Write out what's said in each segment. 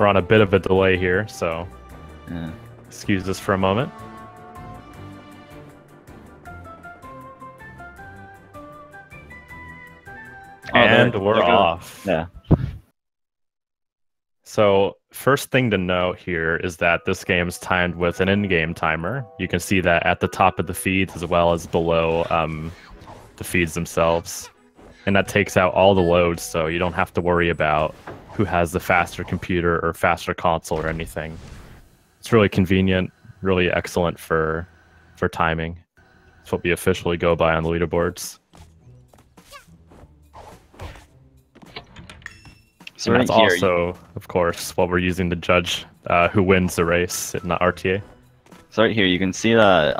We're on a bit of a delay here, so Yeah. excuse us for a moment. And we're off. Yeah. So first thing to note here is that this game is timed with an in-game timer. You can see that at the top of the feeds as well as below the feeds themselves. And that takes out all the loads, so you don't have to worry about who has the faster computer or faster console or anything. It's really convenient, really excellent for timing. It's what we officially go by on the leaderboards. So and that's right here, also, of course, what we're using to judge who wins the race in the RTA. So right here, you can see that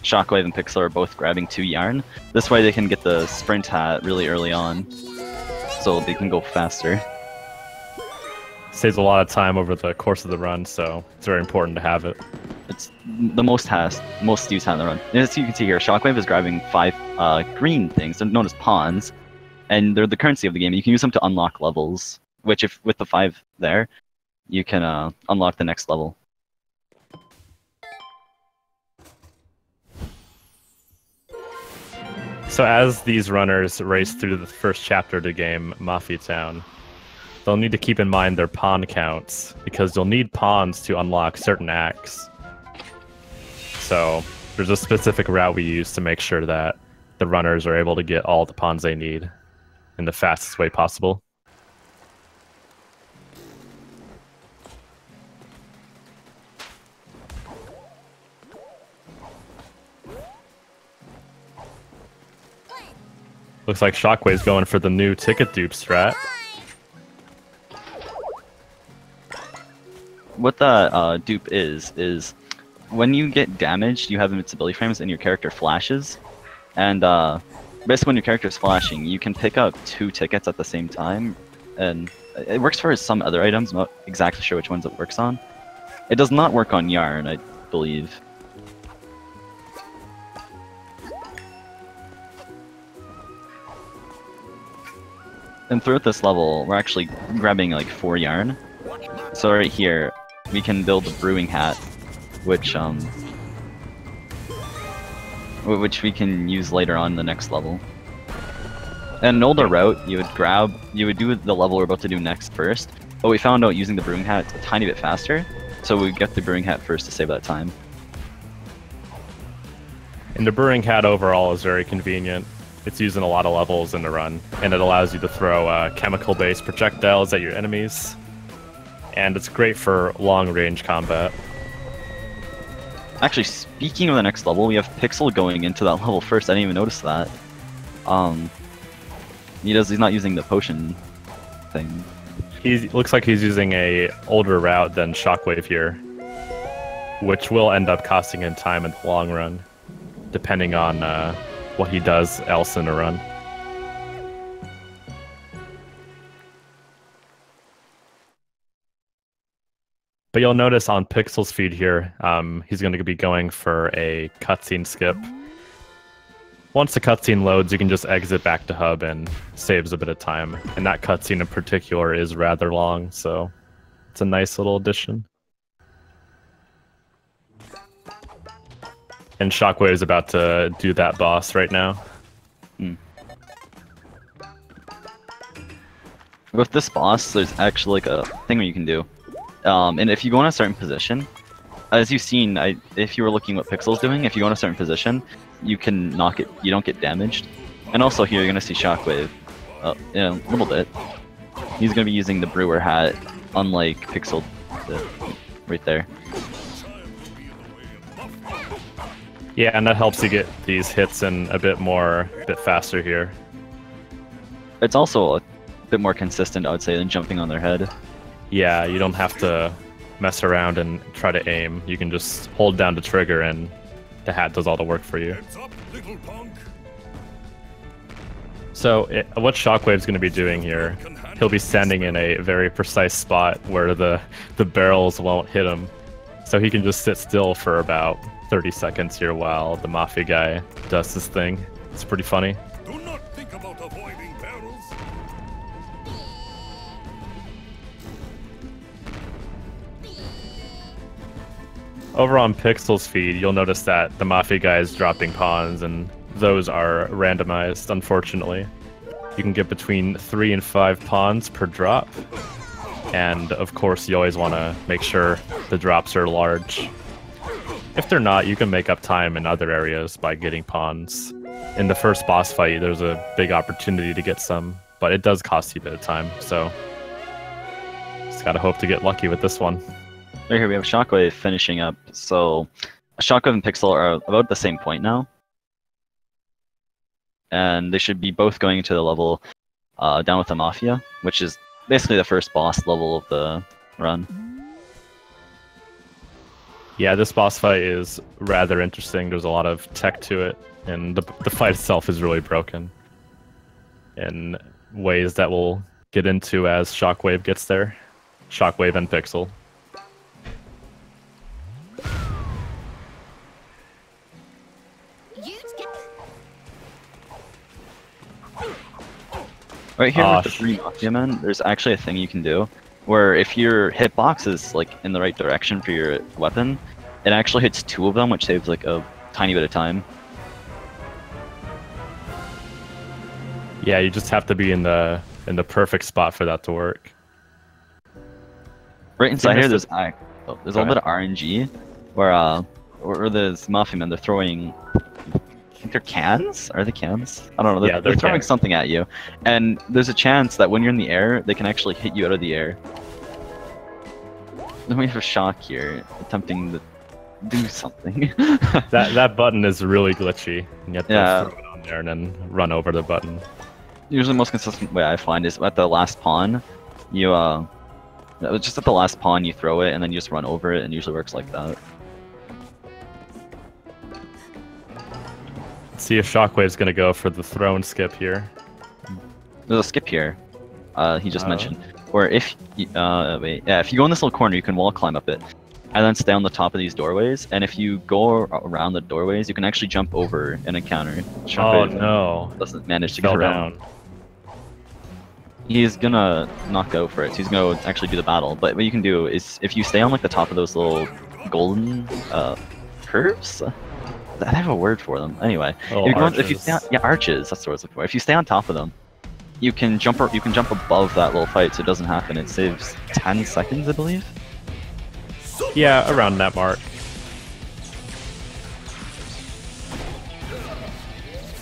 Shockwve and Pixel are both grabbing 2 yarn. This way they can get the sprint hat really early on, so they can go faster. Saves a lot of time over the course of the run, so it's very important to have it. It's the most used hat in the run. As you can see here, Shockwve is grabbing 5 green things. They're known as pawns, and they're the currency of the game. You can use them to unlock levels, which if with the 5 there, you can unlock the next level. So as these runners race through the first chapter of the game, Mafia Town, they'll need to keep in mind their pawn counts, because you'll need pawns to unlock certain acts. So there's a specific route we use to make sure that the runners are able to get all the pawns they need in the fastest way possible. Looks like Shockwave's going for the new ticket dupe strat. What the dupe is when you get damaged, you have invincibility frames and your character flashes. And basically when your character is flashing, you can pick up 2 tickets at the same time. And it works for some other items, I'm not exactly sure which ones it works on. It does not work on yarn, I believe. And throughout this level, we're actually grabbing like 4 yarn. So right here, we can build a brewing hat, which we can use later on in the next level. And an older route, you would do the level we're about to do next first, but we found out using the brewing hat a tiny bit faster, so we get the brewing hat first to save that time. And the brewing hat overall is very convenient. It's used in a lot of levels in the run, and it allows you to throw chemical-based projectiles at your enemies. And it's great for long-range combat. Actually, speaking of the next level, we have Pixel going into that level first. I didn't even notice that. He's not using the potion thing. He looks like he's using a older route than Shockwve here, which will end up costing him time in the long run, depending on what he does else in a run. But you'll notice on Pixel's feed here, he's going to be going for a cutscene skip. Once the cutscene loads, you can just exit back to hub and saves a bit of time. And that cutscene in particular is rather long, so it's a nice little addition. And Shockwave is about to do that boss right now. With this boss, there's actually like a thing where you can do. And if you go in a certain position, as you've seen, if you were looking what Pixel's doing, if you go in a certain position, you can knock it, you don't get damaged. And also here, you're going to see Shockwave in a little bit. He's going to be using the brewer hat, unlike Pixel right there. Yeah, and that helps you get these hits in a bit faster here. It's also a bit more consistent, I would say, than jumping on their head. Yeah, you don't have to mess around and try to aim. You can just hold down the trigger and the hat does all the work for you. So what Shockwave's going to be doing here, he'll be standing in a very precise spot where the barrels won't hit him. So he can just sit still for about 30 seconds here while the Mafia guy does his thing. It's pretty funny. Do not think about avoiding barrels. Over on Pixel's feed, you'll notice that the Mafia guy is dropping pawns, and those are randomized, unfortunately. You can get between 3 and 5 pawns per drop, and of course you always want to make sure the drops are large. If they're not, you can make up time in other areas by getting pawns. In the first boss fight, there's a big opportunity to get some, but it does cost you a bit of time, so just gotta hope to get lucky with this one. Right here we have Shockwve finishing up, so Shockwve and Pixel are about the same point now. And they should be both going to the level down with the Mafia, which is basically the first boss level of the run. Yeah, this boss fight is rather interesting. There's a lot of tech to it, and the fight itself is really broken in ways that we'll get into as Shockwve gets there. Shockwve and Pixel. Right here with the 3 Mafia men, there's actually a thing you can do, where if your hitbox is like in the right direction for your weapon, it actually hits 2 of them, which saves like a tiny bit of time. Yeah, you just have to be in the perfect spot for that to work. Right inside here, there's a little bit of RNG, where there's Mafia men, they're throwing. I think they're cans? Are they cans? I don't know. They're throwing cans. Something at you. And there's a chance that when you're in the air, they can actually hit you out of the air. Then we have a Shock here, attempting to do something. that button is really glitchy. And you have to throw it on there and then run over the button. Usually the most consistent way I find is at the last pawn, you just at the last pawn you throw it and then you just run over it, and it usually works like that. See if Shockwave's gonna go for the throw and skip here. There's a skip here. He just mentioned. Or if if you go in this little corner, you can wall climb up it, and then stay on the top of these doorways. And if you go around the doorways, you can actually jump over and encounter. Shockwave no! Doesn't manage to get around. He's gonna not go for it. So he's gonna actually do the battle. But what you can do is if you stay on like the top of those little golden curves. I have a word for them. Anyway, if you stay on, arches. That's what I was looking for. If you stay on top of them, you can jump above that little fight, so it doesn't happen. It saves 10 seconds, I believe. Yeah, around that mark.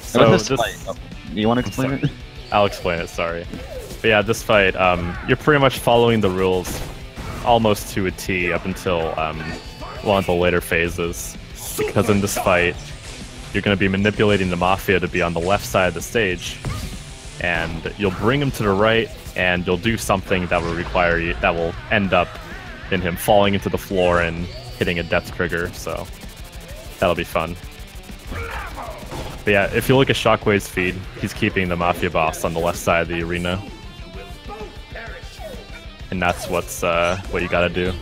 So this fight, you want to explain it? I'll explain it. Sorry, but yeah, this fight, you're pretty much following the rules almost to a T up until one of the later phases. Because in this fight, you're going to be manipulating the Mafia to be on the left side of the stage, and you'll bring him to the right, and you'll do something that will require you, that will end up in him falling into the floor and hitting a death trigger, so that'll be fun. But yeah, if you look at Shockwave's feed, he's keeping the Mafia boss on the left side of the arena. And that's what you gotta do.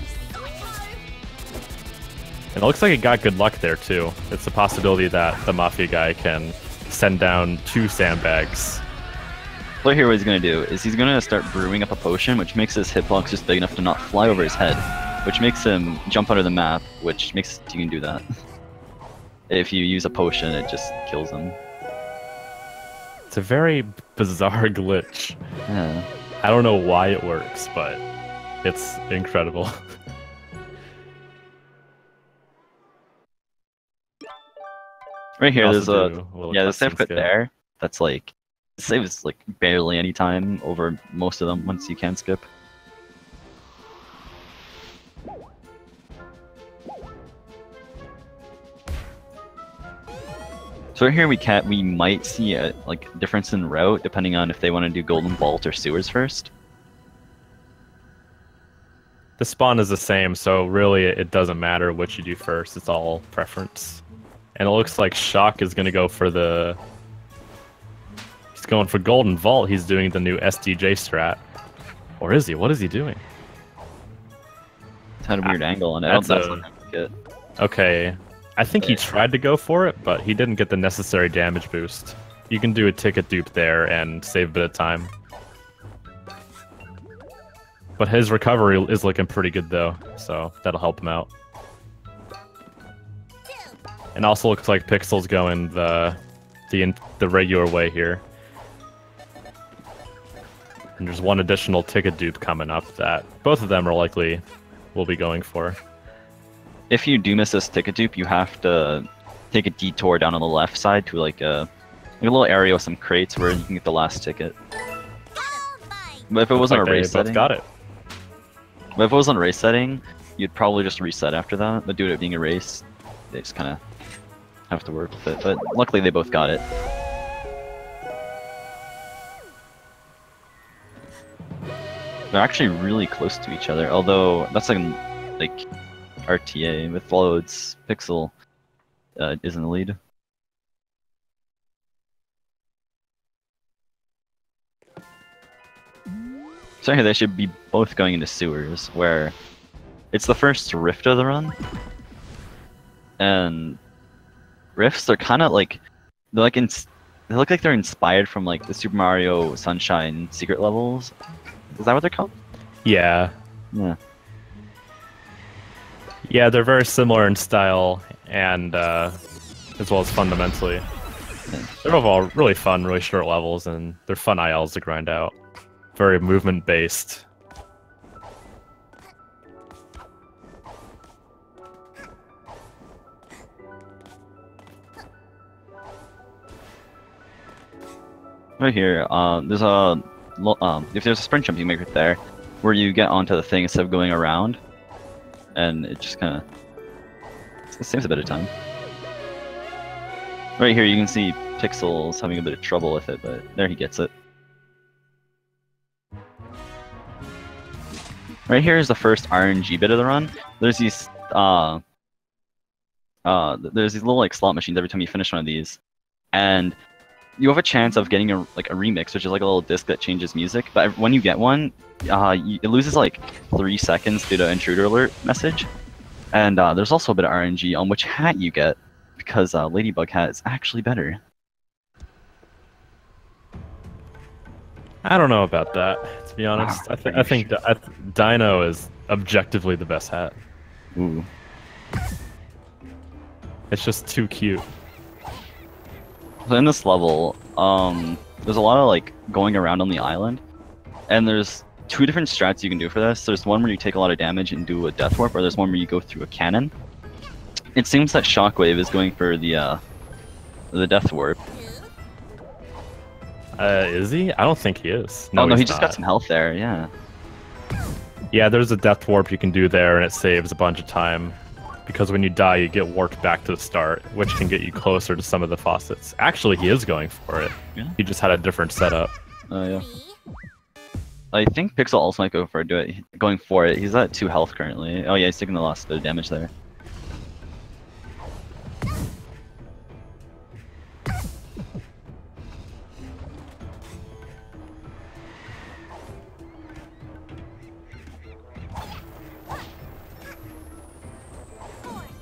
And it looks like it got good luck there, too. It's a possibility that the Mafia guy can send down 2 sandbags. Right here, what he's going to do is he's going to start brewing up a potion, which makes his hitbox just big enough to not fly over his head, which makes him jump under the map, which makes you can do that. If you use a potion, it just kills him. It's a very bizarre glitch. Yeah. I don't know why it works, but it's incredible. Right here, there's the save quit there. That's like saves like barely any time over most of them once you can skip. So right here we might see a difference in route depending on if they want to do Golden Vault or Sewers first. The spawn is the same, so really it doesn't matter what you do first. It's all preference. And it looks like Shock is going to go for the... He's going for Golden Vault. He's doing the new SDJ strat. Or is he? What is he doing? It's had a weird angle on it. That's not okay. I think he tried to go for it, but he didn't get the necessary damage boost. You can do a ticket dupe there and save a bit of time. But his recovery is looking pretty good though, so that'll help him out. And also looks like Pixel's going the regular way here. And there's one additional ticket dupe coming up that both of them are likely will be going for. If you do miss this ticket dupe, you have to take a detour down on the left side to like a little area with some crates where you can get the last ticket. But if it wasn't a race setting, got it. But if it wasn't a race setting, you'd probably just reset after that. But due to it being a race, they just kind of have to work with it. But luckily, they both got it. They're actually really close to each other, although that's like RTA with loads. Pixel is in the lead. So here they should be both going into sewers, where it's the first rift of the run. And rifts are kind of like they look like they're inspired from like the Super Mario Sunshine secret levels. Is that what they're called? Yeah. Yeah. Yeah, they're very similar in style and as well as fundamentally. They're overall really fun, really short levels, and they're fun ILs to grind out. Very movement based. Right here, there's a if there's a sprint jump you make right there, where you get onto the thing instead of going around, and it just kind of saves a bit of time. Right here, you can see Pixel's having a bit of trouble with it, but there he gets it. Right here is the first RNG bit of the run. There's these little like slot machines every time you finish one of these, and you have a chance of getting a remix, which is like a little disc that changes music. But when you get one, it loses like 3 seconds due to intruder alert message. And there's also a bit of RNG on which hat you get, because Ladybug hat is actually better. I don't know about that, to be honest. I think Dino is objectively the best hat. Ooh. It's just too cute. So in this level, there's a lot of like going around on the island, and there's 2 different strats you can do for this. There's one where you take a lot of damage and do a death warp, or there's one where you go through a cannon. It seems that Shockwve is going for the death warp. Is he? I don't think he is. No, he he's just not. got some health there, yeah. Yeah, there's a death warp you can do there, and it saves a bunch of time. Because when you die, you get warped back to the start, which can get you closer to some of the faucets. Actually, he is going for it. Yeah. He just had a different setup. Oh, yeah. I think Pixel also might go for it, going for it. He's at 2 health currently. Oh yeah, he's taking the last bit of damage there.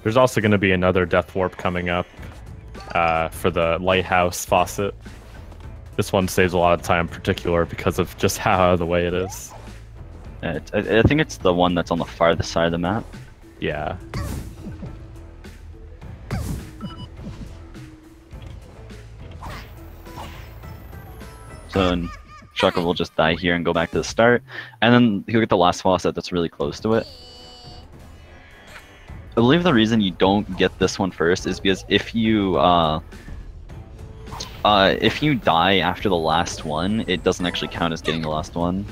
There's also going to be another death warp coming up for the lighthouse faucet. This one saves a lot of time in particular because of just how out of the way it is. I think it's the one that's on the farthest side of the map. Yeah. So Shockwve will just die here and go back to the start, and then he'll get the last faucet that's really close to it. I believe the reason you don't get this one first is because if you die after the last one, it doesn't actually count as getting the last one.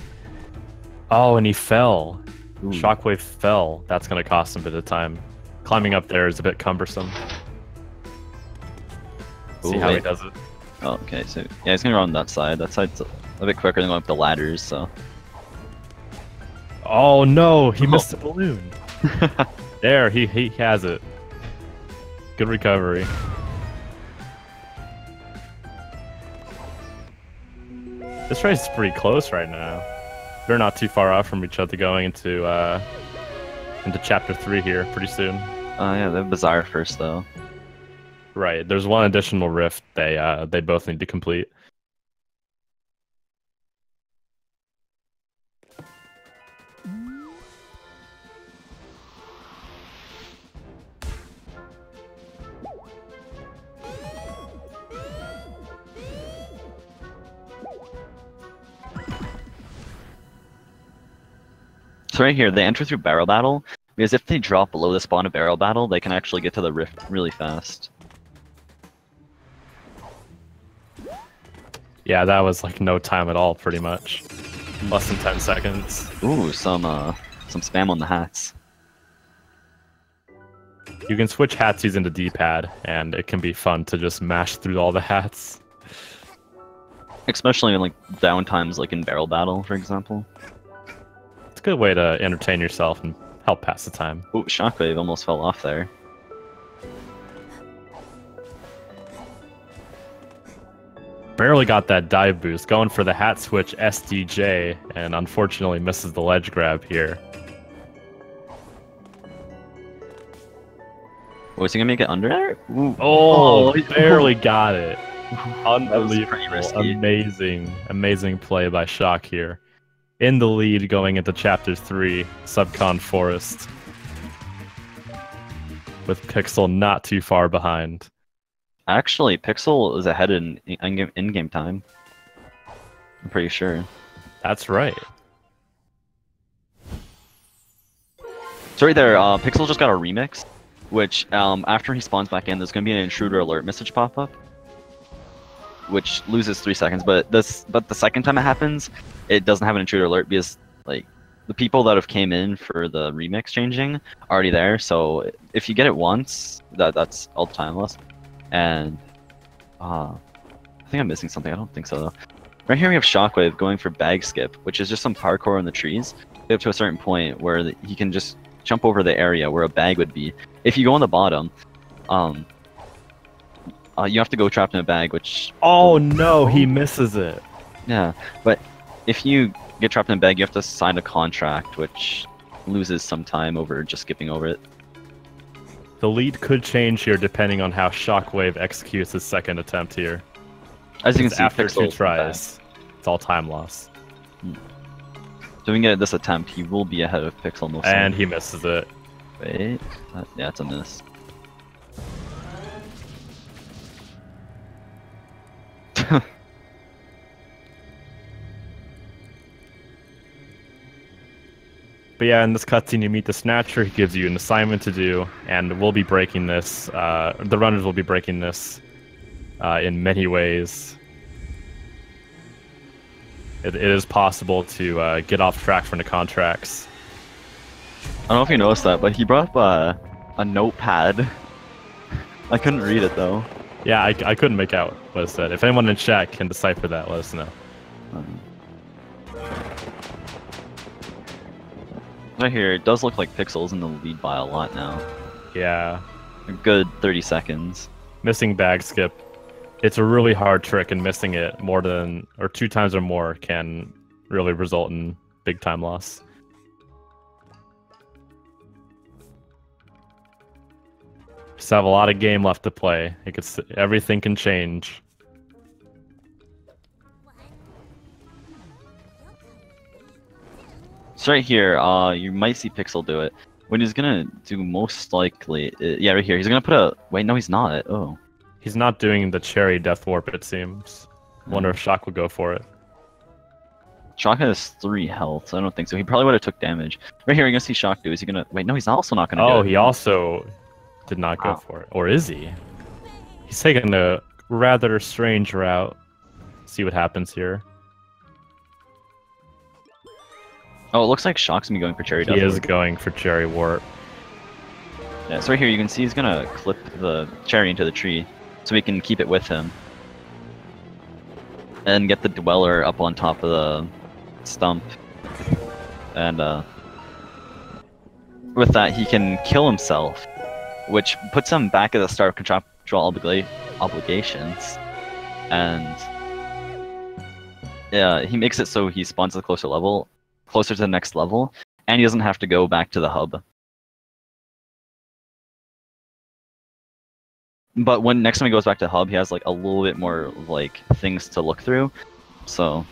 Oh, and he fell. Ooh. Shockwve fell. That's going to cost him a bit of time. Climbing up there is a bit cumbersome. See how he does it. Oh, okay, so yeah, he's gonna run on that side. That side's a bit quicker than going up the ladders, so. Oh no, he missed the balloon. There, he has it. Good recovery. This race is pretty close right now. They're not too far off from each other going into chapter 3 here pretty soon. Yeah, they have Bizarre first though. Right, there's one additional rift they both need to complete. So right here, they enter through Barrel Battle, because if they drop below the spawn of Barrel Battle, they can actually get to the rift really fast. Yeah, that was like no time at all, pretty much. Less than 10 seconds. Ooh, some spam on the hats. You can switch hats using the D-pad, and it can be fun to just mash through all the hats. Especially in like downtimes, like in Barrel Battle, for example. It's a good way to entertain yourself and help pass the time. Ooh, Shockwve almost fell off there. Barely got that dive boost, going for the hat switch SDJ, and unfortunately misses the ledge grab here. Oh, is he gonna make it under there? Ooh. Oh, he barely got it. Unbelievable. Amazing play by Shock here. In the lead going into Chapter 3, Subcon Forest. With Pixel not too far behind. Actually, Pixel is ahead in in-game time. I'm pretty sure. That's right. So right there, Pixel just got a remix, which after he spawns back in, there's gonna be an intruder alert message pop up, which loses 3 seconds. But the second time it happens, it doesn't have an intruder alert because like the people that have came in for the remix changing are already there. So if you get it once, that's all timeless. And I think I'm missing something. I don't think so though. Right here we have Shockwve going for bag skip, which is just some parkour in the trees up to a certain point where he can just jump over the area where a bag would be. If you go on the bottom, you have to go trapped in a bag, which... Oh no, he misses it. Yeah, but if you get trapped in a bag, you have to sign a contract, which loses some time over just skipping over it. The lead could change here depending on how Shockwve executes his second attempt here. As you can see, after Pixel 2 tries, it's all time loss. So we can get this attempt, he will be ahead of Pixel most and he misses it. Wait, yeah, it's a miss. But yeah, in this cutscene, you meet the Snatcher. He gives you an assignment to do, and we'll be breaking this. The runners will be breaking this in many ways. It is possible to get off track from the contracts. I don't know if you noticed that, but he brought up a notepad. I couldn't read it though. Yeah, I couldn't make out what it said. If anyone in chat can decipher that, let us know. Right here, it does look like Pixel's in the lead by a lot now. Yeah. A good 30 seconds. Missing bag skip. It's a really hard trick, and missing it more than, or 2 times or more can really result in big time loss. Just have a lot of game left to play. Everything can change. So right here, you might see Pixel do it. What he's gonna do most likely, yeah, right here, he's gonna put a, wait, no he's not, oh. He's not doing the cherry death warp, it seems. Wonder if Shock would go for it. Shock has 3 health, so I don't think so. He probably would have took damage. Right here, you're gonna see Shock do. Is he gonna, wait, no, he's also not gonna do it. Oh, he also did not go for it. Or is he? He's taking a rather strange route. See what happens here. Oh, it looks like Shock's gonna be going for cherry death. He is going for cherry warp. Yeah, so right here you can see he's gonna clip the cherry into the tree so he can keep it with him. And get the Dweller up on top of the stump. And with that he can kill himself, which puts him back at the start of contractual obligations. And yeah, he makes it so he spawns at a closer to the next level, and he doesn't have to go back to the hub. But when next time he goes back to hub, he has like a little bit more like things to look through. So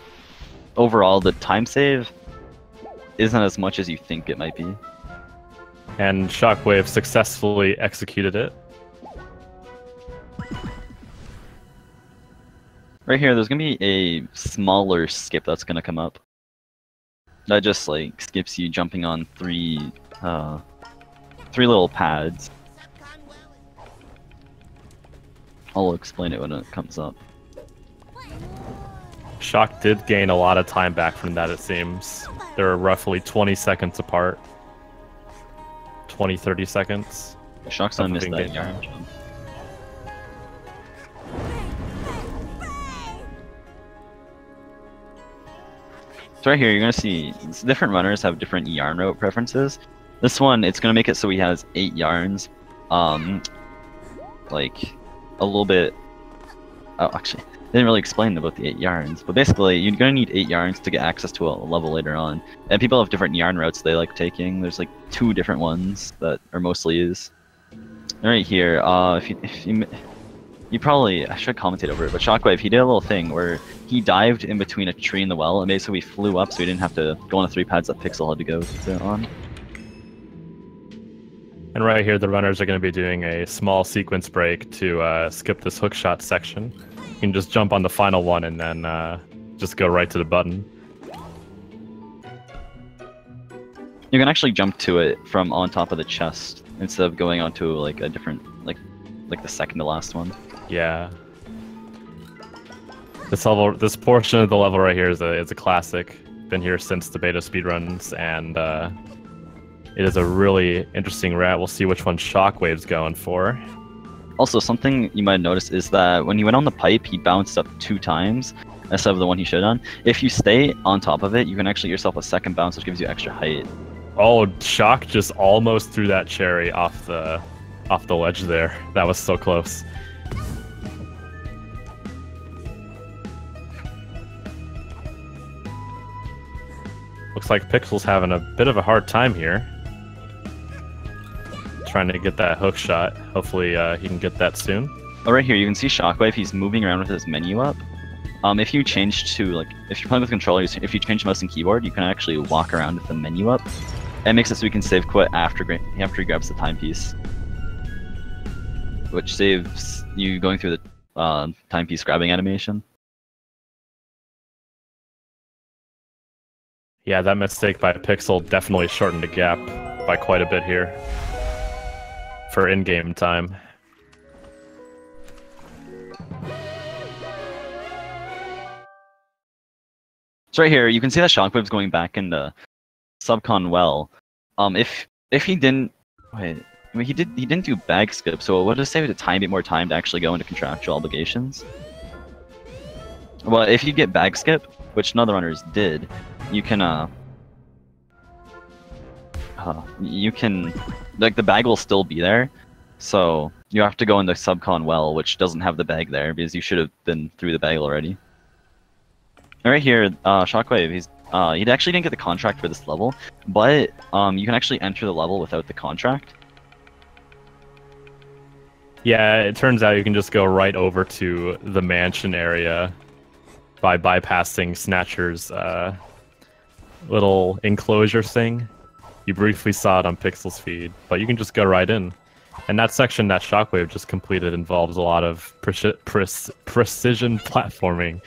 overall, the time save isn't as much as you think it might be. And Shockwve successfully executed it. Right here, there's gonna be a smaller skip that's gonna come up. That just like skips you jumping on three little pads. I'll explain it when it comes up. Shock did gain a lot of time back from that, it seems. They're roughly 20 seconds apart. 20, 30 seconds. Shock's gonna miss that yarn jump. So right here, you're gonna see different runners have different yarn route preferences. This one, it's gonna make it so he has 8 yarns. Like a little bit. Oh, actually, I didn't really explain about the 8 yarns, but basically, you're gonna need 8 yarns to get access to a level later on. And people have different yarn routes they like taking. There's like 2 different ones that are mostly used. Right here, if you probably, I should commentate over it, but Shockwve, he did a little thing where he dived in between a tree and the well, and basically flew up so he didn't have to go on the 3 pads that Pixel had to go on. And right here, the runners are going to be doing a small sequence break to skip this hookshot section. You can just jump on the final one and then just go right to the button. You can actually jump to it from on top of the chest instead of going onto like a different, like the second to last one. Yeah. This portion of the level right here is a classic. Been here since the beta speedruns, and it is a really interesting route. We'll see which one Shockwave's going for. Also, something you might have noticed is that when he went on the pipe, he bounced up 2 times instead of the one he should have done. If you stay on top of it, you can actually get yourself a second bounce, which gives you extra height. Oh, Shock just almost threw that cherry off the ledge there. That was so close. Looks like Pixel's having a bit of a hard time here. Trying to get that hook shot. Hopefully he can get that soon. Oh, right here, you can see Shockwve. He's moving around with his menu up. If you change to, like, if you're playing with controllers, if you change mouse and keyboard, you can actually walk around with the menu up. It makes it so we can save quit after he grabs the timepiece, which saves you going through the timepiece grabbing animation. Yeah, that mistake by Pixel definitely shortened the gap by quite a bit here for in-game time. So right here, you can see that Shockwave's going back into Subcon well. If he didn't, wait, I mean, he didn't do bag skip. So what does it say with a tiny bit more time to actually go into contractual obligations? Well, if you get bag skip, which none of the runners did, you can like the bag will still be there. So you have to go into Subcon well, which doesn't have the bag there because you should have been through the bag already. And right here, Shockwve, he actually didn't get the contract for this level, but you can actually enter the level without the contract. Yeah, it turns out you can just go right over to the mansion area by bypassing Snatcher's little enclosure thing. You briefly saw it on Pixel's feed, but you can just go right in. And that section that Shockwve just completed involves a lot of precision platforming,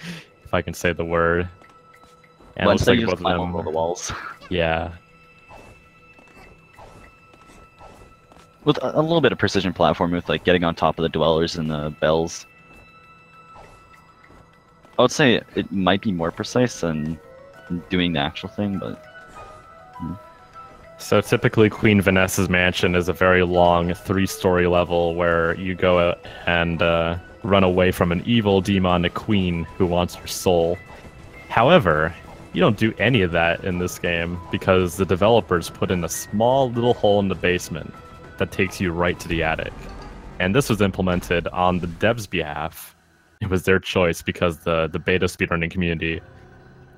if I can say the word. And well, it looks like you both just climb of them over the walls. Yeah. With a little bit of precision platforming with like getting on top of the dwellers and the bells. I would say it might be more precise than doing the actual thing, but... So typically Queen Vanessa's mansion is a very long 3-story level where you go and run away from an evil demonic queen who wants your soul. However, you don't do any of that in this game because the developers put in a small little hole in the basement that takes you right to the attic. And this was implemented on the devs' behalf. It was their choice because the beta speedrunning community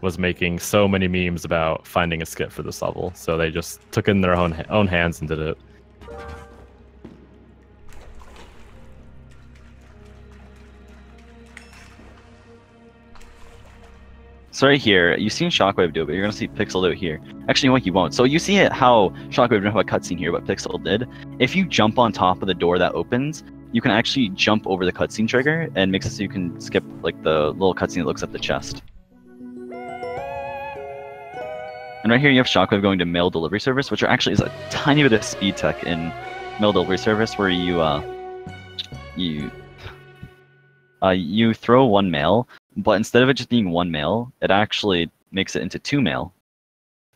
was making so many memes about finding a skip for this level, so they just took it in their own hands and did it. So right here, you've seen Shockwve do it, but you're gonna see Pixel do it here. Actually, no, you won't. So you see it how Shockwve didn't have a cutscene here, but Pixel did. If you jump on top of the door that opens, you can actually jump over the cutscene trigger and makes it so you can skip like the little cutscene that looks at the chest. And right here you have Shockwve going to mail delivery service, which actually is a tiny bit of speed tech in mail delivery service, where you throw one mail, but instead of it just being one mail, it actually makes it into two mail,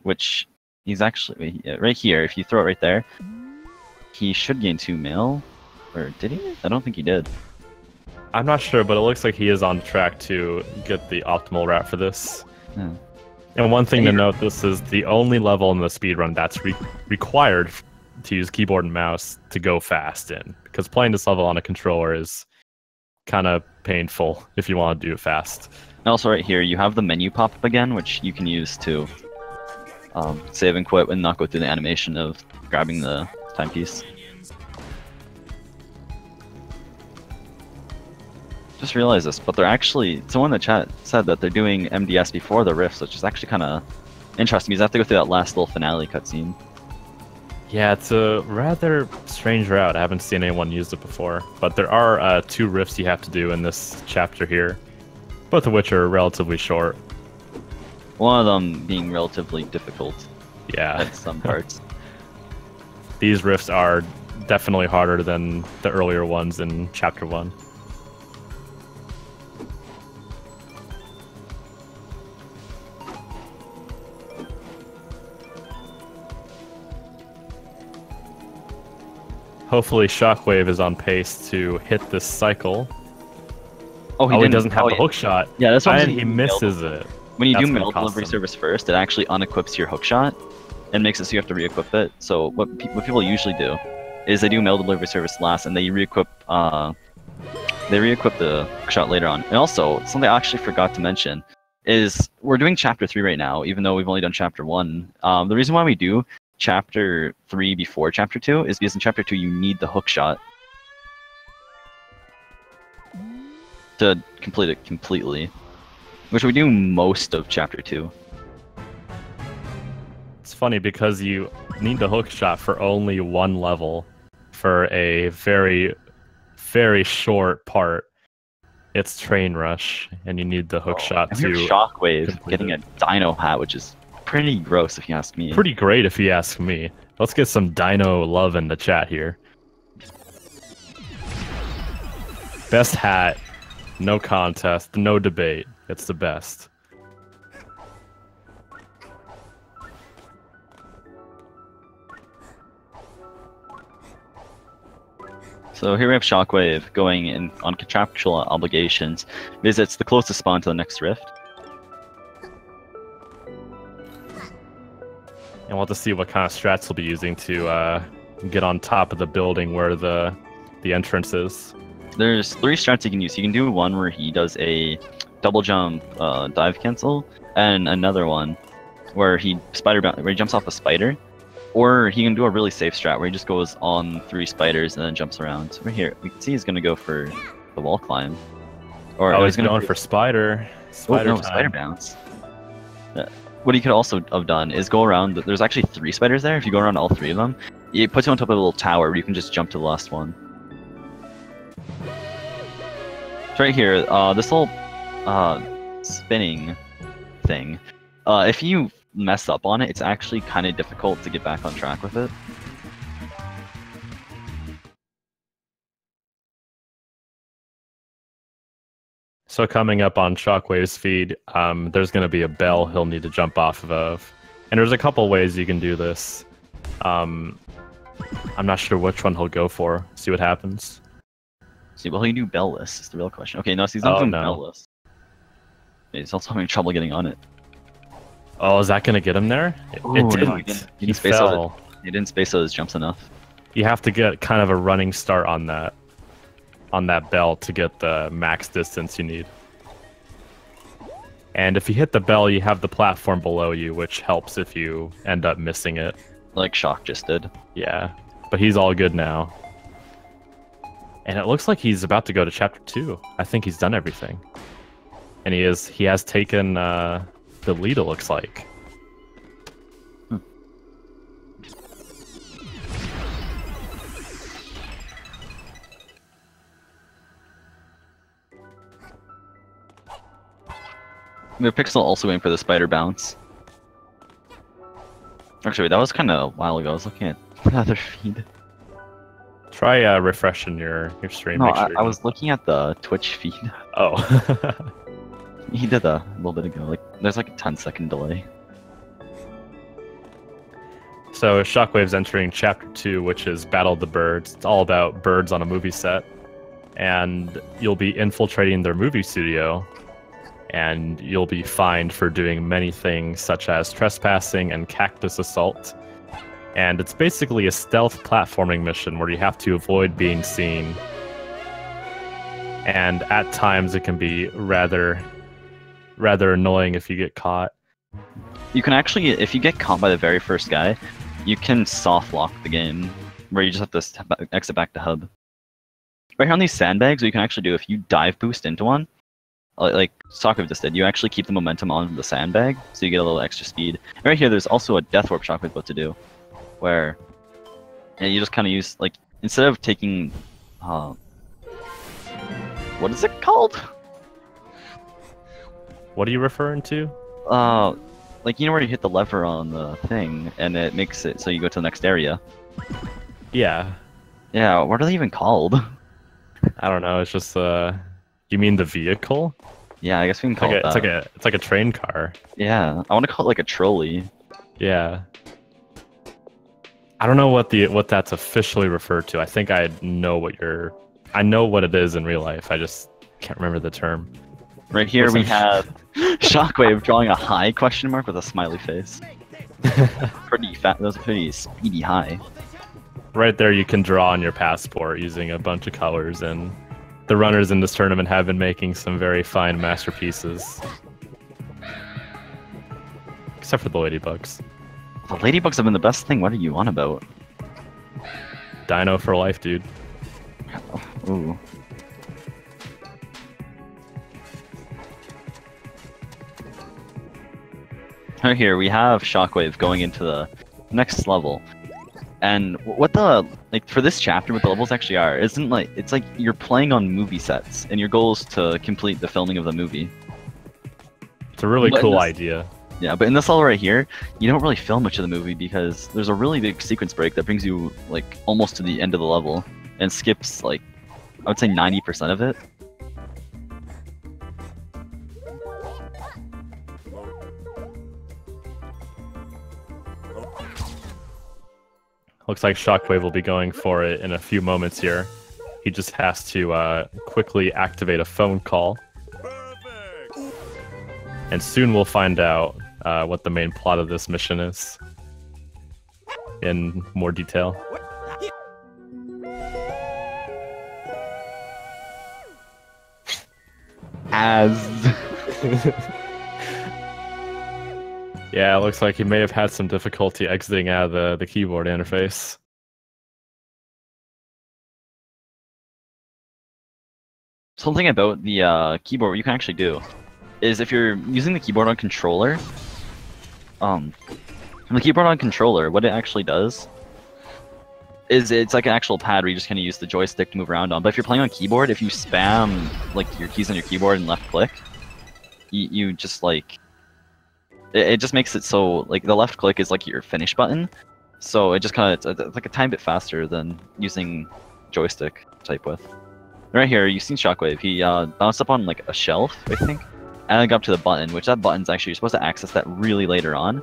which he's actually right here. If you throw it right there, he should gain two mail, or did he? I don't think he did. I'm not sure, but it looks like he is on track to get the optimal route for this. Yeah. And one thing to note, this is the only level in the speedrun that's required to use keyboard and mouse to go fast in, because playing this level on a controller is kind of painful if you want to do it fast. And also right here, you have the menu pop up again, which you can use to save and quit and not go through the animation of grabbing the timepiece. Just realized this, but they're actually, someone in the chat said that they're doing MDS before the rifts, which is actually kind of interesting because I have to go through that last little finale cutscene. Yeah, it's a rather strange route. I haven't seen anyone use it before, but there are 2 rifts you have to do in this chapter here, both of which are relatively short. One of them being relatively difficult. Yeah. At some parts. These rifts are definitely harder than the earlier ones in chapter 1. Hopefully Shockwve is on pace to hit this cycle. Oh, he doesn't have the hook shot. Yeah, that's why he misses it. When you do mail delivery service first, it actually unequips your hook shot and makes it so you have to re-equip it. So what people usually do is they do mail delivery service last and they re-equip the hook shot later on. And also, something I actually forgot to mention is we're doing chapter 3 right now, even though we've only done chapter 1. The reason why we do chapter 3 before chapter 2 is because in chapter 2 you need the hook shot to complete it completely, which we do most of chapter 2. It's funny because you need the hook shot for only one level for a very, very short part. It's Train Rush, and you need the hook shot to Shockwve getting a dino hat, which is pretty gross if you ask me. Pretty great if you ask me. Let's get some dino love in the chat here. Best hat, no contest, no debate. It's the best. So here we have Shockwve going in on contractual obligations, visits the closest spawn to the next rift. And we'll have to see what kind of strats he'll be using to get on top of the building where the entrance is. There's 3 strats you can use. You can do one where he does a double jump dive cancel, and another one where he jumps off a spider, or he can do a really safe strat where he just goes on 3 spiders and then jumps around. So right here, we can see he's gonna go for the wall climb. Or he's going for spider. Spider bounce. What he could also have done is go around. There's actually 3 spiders there. If you go around all 3 of them, it puts you on top of a little tower where you can just jump to the last one. So right here, this little spinning thing, if you mess up on it, it's actually kind of difficult to get back on track with it. So coming up on Shockwave's feed, there's going to be a bell he'll need to jump off of. And there's a couple ways you can do this. I'm not sure which one he'll go for. See what happens. See, will he do bellless is the real question. Okay, no, so he's not doing bellless. He's also having trouble getting on it. Oh, is that going to get him there? It didn't. No, he didn't space out his jumps enough. You have to get kind of a running start on that bell to get the max distance you need. And if you hit the bell, you have the platform below you, which helps if you end up missing it. Like Shock just did. Yeah, but he's all good now. And it looks like he's about to go to chapter 2. I think he's done everything. And he has taken the lead, it looks like. We have Pixel also waiting for the spider bounce. Actually, that was kind of a while ago. I was looking at another feed. Try refreshing your stream. No, Make sure I was looking at the Twitch feed. Oh. He did a little bit ago. Like, there's like a 10-second delay. So Shockwave's entering Chapter 2, which is Battle of the Birds. It's all about birds on a movie set. And you'll be infiltrating their movie studio, and you'll be fined for doing many things, such as trespassing and cactus assault. And it's basically a stealth platforming mission where you have to avoid being seen. And at times it can be rather annoying if you get caught. You can actually, if you get caught by the very first guy, you can soft lock the game, where you just have to exit back to hub. Right here on these sandbags, what you can actually do, if you dive boost into one, like Shockwve just did, you actually keep the momentum on the sandbag, so you get a little extra speed. And right here, there's also a death warp Shockwve about to do, where you just kind of use, like, instead of taking, what is it called? What are you referring to? Like, you know where you hit the lever on the thing, and it makes it so you go to the next area? Yeah. Yeah, what are they even called? I don't know, it's just, you mean the vehicle? Yeah, I guess we can call it that. It's like a train car. Yeah, I want to call it like a trolley. Yeah. I don't know what that's officially referred to. I think I know what it is in real life. I just can't remember the term. Right here we have Shockwve drawing a high question mark with a smiley face. Pretty fat. That was a pretty speedy high. Right there, you can draw on your passport using a bunch of colors, and the runners in this tournament have been making some very fine masterpieces. Except for the ladybugs. The ladybugs have been the best thing. What are you on about? Dino for life, dude. Ooh. Right here, we have Shockwve going into the next level. And what the, like, for this chapter, what the levels actually are, isn't like, it's like you're playing on movie sets, and your goal is to complete the filming of the movie. It's a really cool idea. Yeah, but in this level right here, you don't really film much of the movie because there's a really big sequence break that brings you, like, almost to the end of the level, and skips, like, I would say 90% of it. Looks like Shockwve will be going for it in a few moments here. He just has to quickly activate a phone call. Perfect. And soon we'll find out what the main plot of this mission is in more detail. Yeah, it looks like he may have had some difficulty exiting out of the keyboard interface. Something about the keyboard, what you can actually do is if you're using the keyboard on controller, what it actually does is it's like an actual pad where you just kind of use the joystick to move around on. But if you're playing on keyboard, if you spam like your keys on your keyboard and left click, you just like it just makes it so like the left click is like your finish button, so it just kind of it's like a tiny bit faster than using joystick type with. Right here, you've seen Shockwve. He bounced up on like a shelf, I think, and then got up to the button, which that button's actually you're supposed to access that really later on,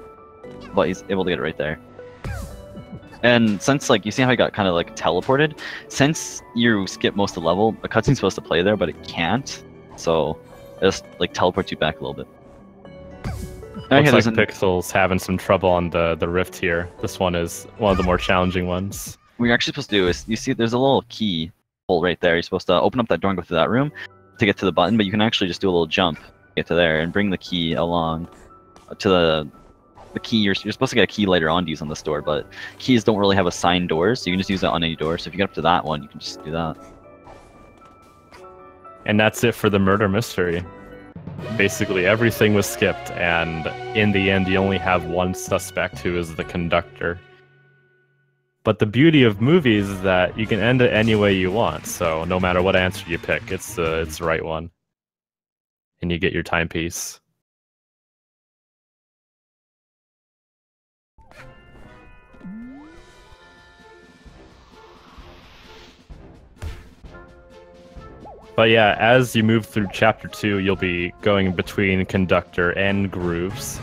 but he's able to get it right there. And since like you see how he got kind of like teleported, since you skip most of the level, a cutscene's supposed to play there, but it can't, so it just like teleports you back a little bit. Looks like Pixel's having some trouble on the rift here. This one is one of the more challenging ones. What you're actually supposed to do is, you see there's a little key hole right there. You're supposed to open up that door and go through that room to get to the button, but you can actually just do a little jump to get to there and bring the key along to the key. You're supposed to get a key later on to use on this door, but keys don't really have assigned doors, so you can just use it on any door. So if you get up to that one, you can just do that. And that's it for the murder mystery. Basically everything was skipped, and in the end you only have one suspect, who is the conductor. But the beauty of movies is that you can end it any way you want, so no matter what answer you pick, it's the right one. And you get your timepiece. But yeah, as you move through Chapter 2, you'll be going between Conductor and Grooves.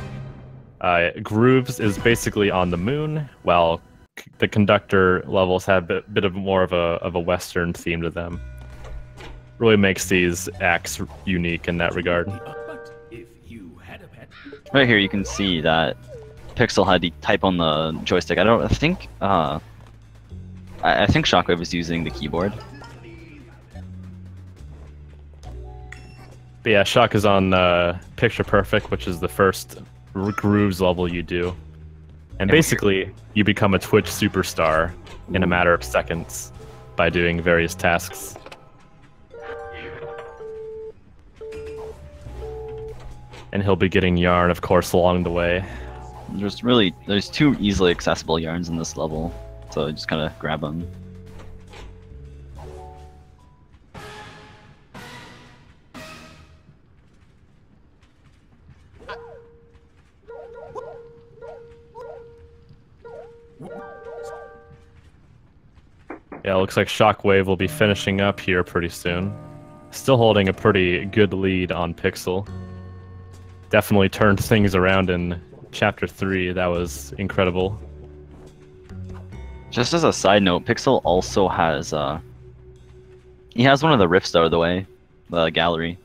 Grooves is basically on the moon, while the Conductor levels have a bit of more of a Western theme to them. Really makes these acts unique in that regard. Right here, you can see that Pixel had the type on the joystick. I think Shockwve is using the keyboard. But yeah, Shock is on Picture Perfect, which is the first Grooves level you do. And basically, you become a Twitch superstar in a matter of seconds by doing various tasks. And he'll be getting yarn, of course, along the way. There's 2 easily accessible yarns in this level, so just kind of grab them. Yeah, it looks like Shockwve will be finishing up here pretty soon. Still holding a pretty good lead on Pixel. Definitely turned things around in Chapter 3. That was incredible. Just as a side note, Pixel also has he has one of the rifts out of the way, the gallery.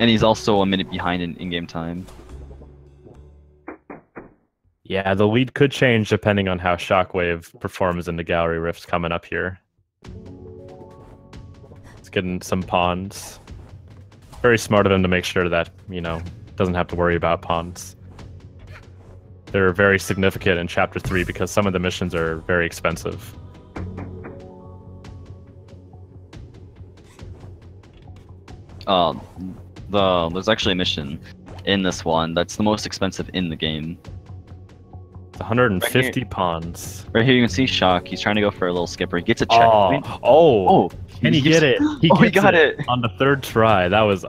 And he's also a minute behind in in-game time. Yeah, the lead could change depending on how Shockwve performs in the gallery rifts coming up here. It's getting some pawns. Very smart of him to make sure that, you know, doesn't have to worry about pawns. They're very significant in Chapter 3 because some of the missions are very expensive. There's actually a mission in this one that's the most expensive in the game. 150 pawns. Right here you can see Shock. He's trying to go for a little skipper. He gets a checkpoint. Oh! Can he get it? He got it on the 3rd try. That was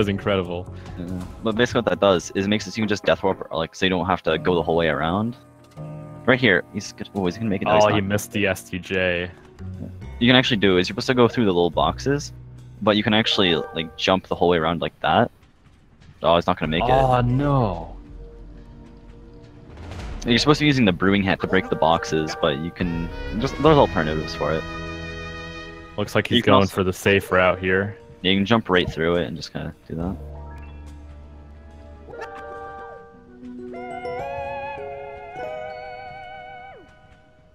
incredible. Yeah. But basically what that does is it makes it so you can just death warp, like, so you don't have to go the whole way around. Right here, he's gonna make it. Oh, he missed the STJ. You can actually do is you're supposed to go through the little boxes, but you can actually like jump the whole way around like that. Oh, it's not gonna make it. Oh no. You're supposed to be using the brewing hat to break the boxes, but you can there's alternatives for it. Looks like he's going for the safe route here. Yeah, you can jump right through it and just kind of do that.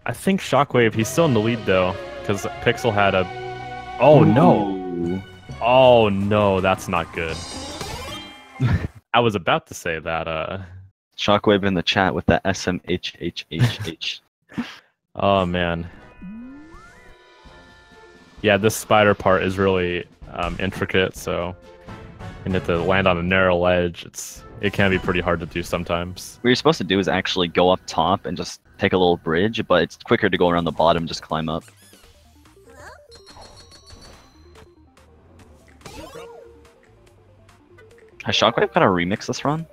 I think Shockwve, he's still in the lead though, because Pixel had a... Oh no! Oh no, that's not good. I was about to say that, Shockwve in the chat with the SMHHHH. Oh man. Yeah, this spider part is really intricate, so you have to land on a narrow ledge. It can be pretty hard to do sometimes. What you're supposed to do is actually go up top and just take a little bridge, but it's quicker to go around the bottom and just climb up. Has Shockwve got to remix this run?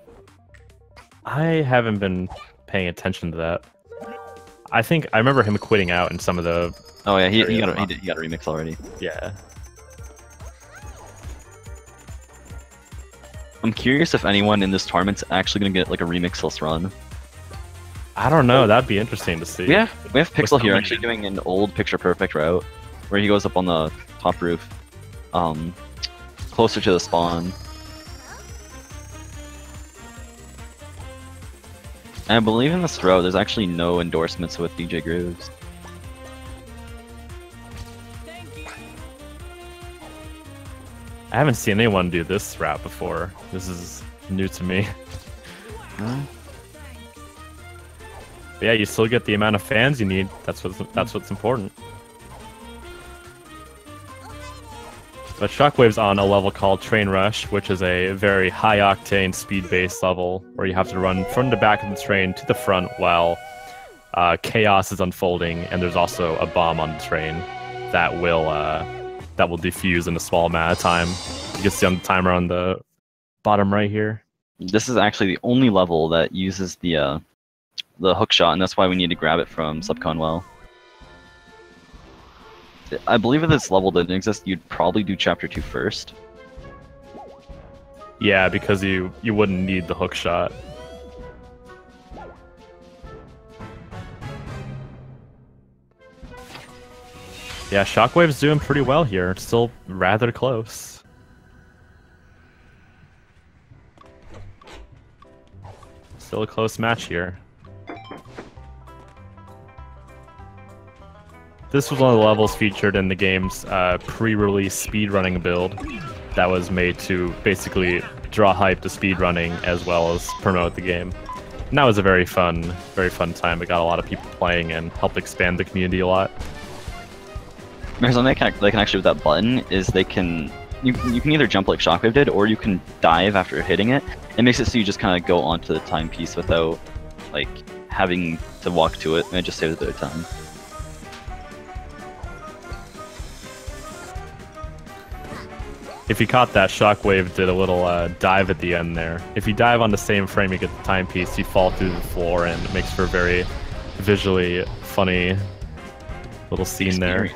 I haven't been paying attention to that. I think I remember him quitting out in some of the... Oh yeah, he got a remix already. Yeah. I'm curious if anyone in this tournament's actually gonna get like a remixless run. I don't know. That'd be interesting to see. We have Pixel here actually doing an old Picture Perfect route, where he goes up on the top roof, closer to the spawn. And I believe in this route, there's actually no endorsements with DJ Grooves. I haven't seen anyone do this route before. This is new to me. But yeah, you still get the amount of fans you need. That's what's important. But Shockwave's on a level called Train Rush, which is a very high-octane, speed-based level where you have to run from the back of the train to the front while chaos is unfolding, and there's also a bomb on the train that will defuse in a small amount of time. You can see on the timer on the bottom right here. This is actually the only level that uses the hook shot, and that's why we need to grab it from Subconwell. I believe if this level didn't exist, you'd probably do Chapter 2 first. Yeah, because you wouldn't need the hook shot. Yeah, Shockwave's doing pretty well here. Still rather close. Still a close match here. This was one of the levels featured in the game's pre-release speedrunning build that was made to basically draw hype to speedrunning as well as promote the game. And that was a very fun time. It got a lot of people playing and helped expand the community a lot. There's something they can actually with that button is you can either jump like Shockwve did, or you can dive after hitting it. It makes it so you just kind of go onto the timepiece without like having to walk to it, and it just saves a bit of time. If you caught that, Shockwve did a little dive at the end there. If you dive on the same frame, you get the timepiece, you fall through the floor, and it makes for a very visually funny little scene there.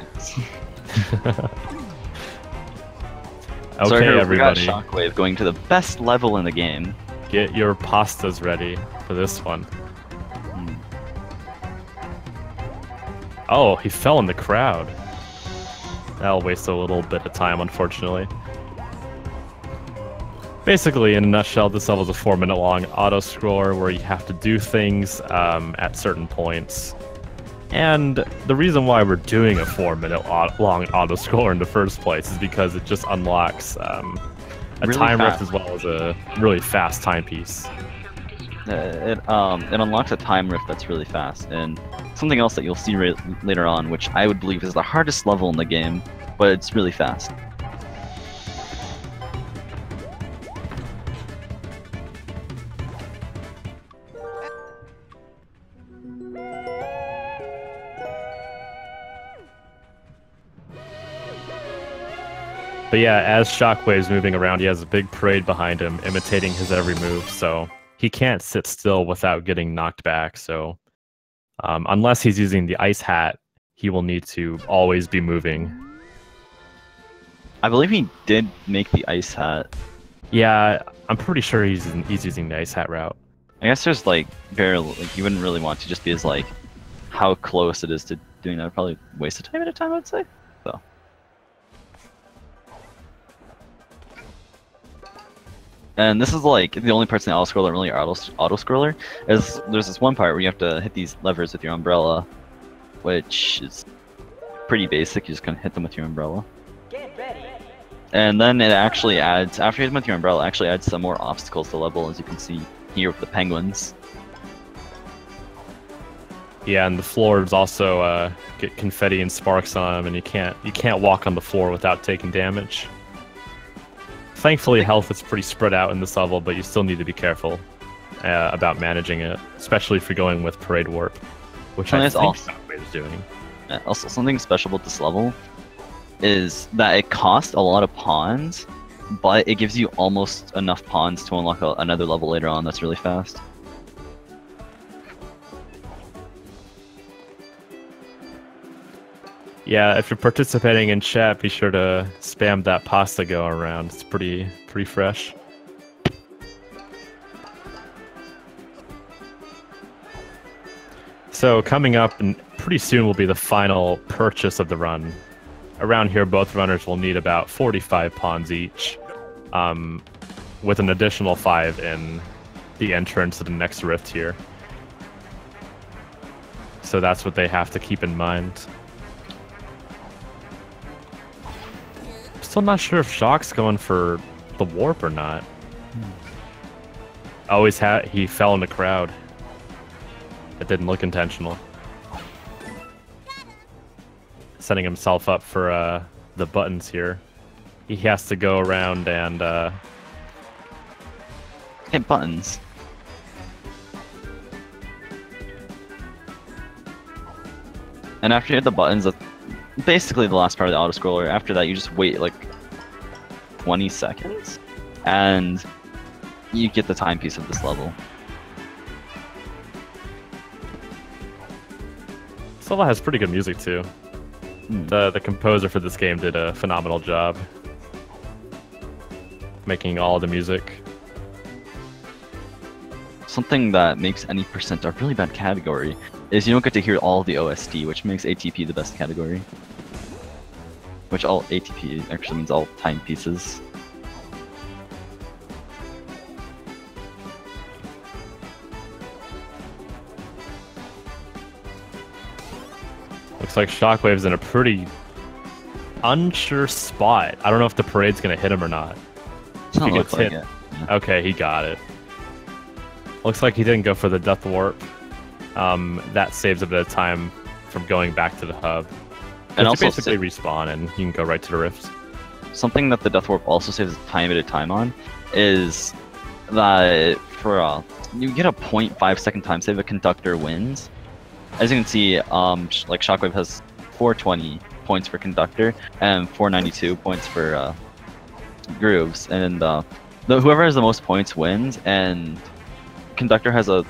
Okay, everybody. We got Shockwve going to the best level in the game. Get your pastas ready for this one. Oh, he fell in the crowd. That'll waste a little bit of time, unfortunately. Basically, in a nutshell, this level is a 4-minute long auto-scroller where you have to do things at certain points. And the reason why we're doing a 4-minute long auto-scroller in the first place is because it just unlocks a really time rift as well as a really fast timepiece. It unlocks a time rift that's really fast, and something else that you'll see later on, which I would believe is the hardest level in the game, but it's really fast. But yeah, as Shockwave's moving around, he has a big parade behind him, imitating his every move, so he can't sit still without getting knocked back, so unless he's using the ice hat, he will need to always be moving. I believe he did make the ice hat. Yeah, I'm pretty sure he's using the ice hat route. I guess there's like you wouldn't really want to just be as like how close it is to doing that. Would probably waste a time at a time, I would say. So. And this is like the only parts in the auto-scroller that really are auto-scroller. Is there's this one part where you have to hit these levers with your umbrella, which is pretty basic. You just kind of hit them with your umbrella. And then it actually adds, after you hit them with your umbrella, it actually adds some more obstacles to the level, as you can see here with the penguins. Yeah, and the floors also get confetti and sparks on them, and you can't walk on the floor without taking damage. Thankfully, health is pretty spread out in this level, but you still need to be careful about managing it, especially if you're going with Parade Warp, which I think Shockwave is doing. Also, something special about this level is that it costs a lot of pawns, but it gives you almost enough pawns to unlock another level later on that's really fast. Yeah, if you're participating in chat, be sure to spam that pasta go around. It's pretty fresh. So coming up, and pretty soon will be the final purchase of the run. Around here, both runners will need about 45 pawns each, with an additional 5 in the entrance to the next rift here. So that's what they have to keep in mind. Still not sure if Shock's going for the warp or not. He fell in the crowd. It didn't look intentional. Setting himself up for the buttons here. He has to go around and hit buttons. And after you hit the buttons, that's basically the last part of the auto-scroller. After that, you just wait like 20 seconds, and you get the timepiece of this level. This level has pretty good music too. The composer for this game did a phenomenal job making all the music. Something that makes any percent a really bad category is you don't get to hear all the OST, which makes ATP the best category. Which all ATP actually means all timepieces. Looks like Shockwave's in a pretty unsure spot. I don't know if the parade's gonna hit him or not. Doesn't look like it. Yeah. Okay, he got it. Looks like he didn't go for the Death Warp. That saves a bit of time from going back to the hub. And also basically respawn and you can go right to the rift. Something that the Death Warp also saves time at a time on is that for you get a 0.5 second time save, a conductor wins. As you can see, like Shockwve has 420 points for conductor and 492 points for grooves, and whoever has the most points wins. And conductor has a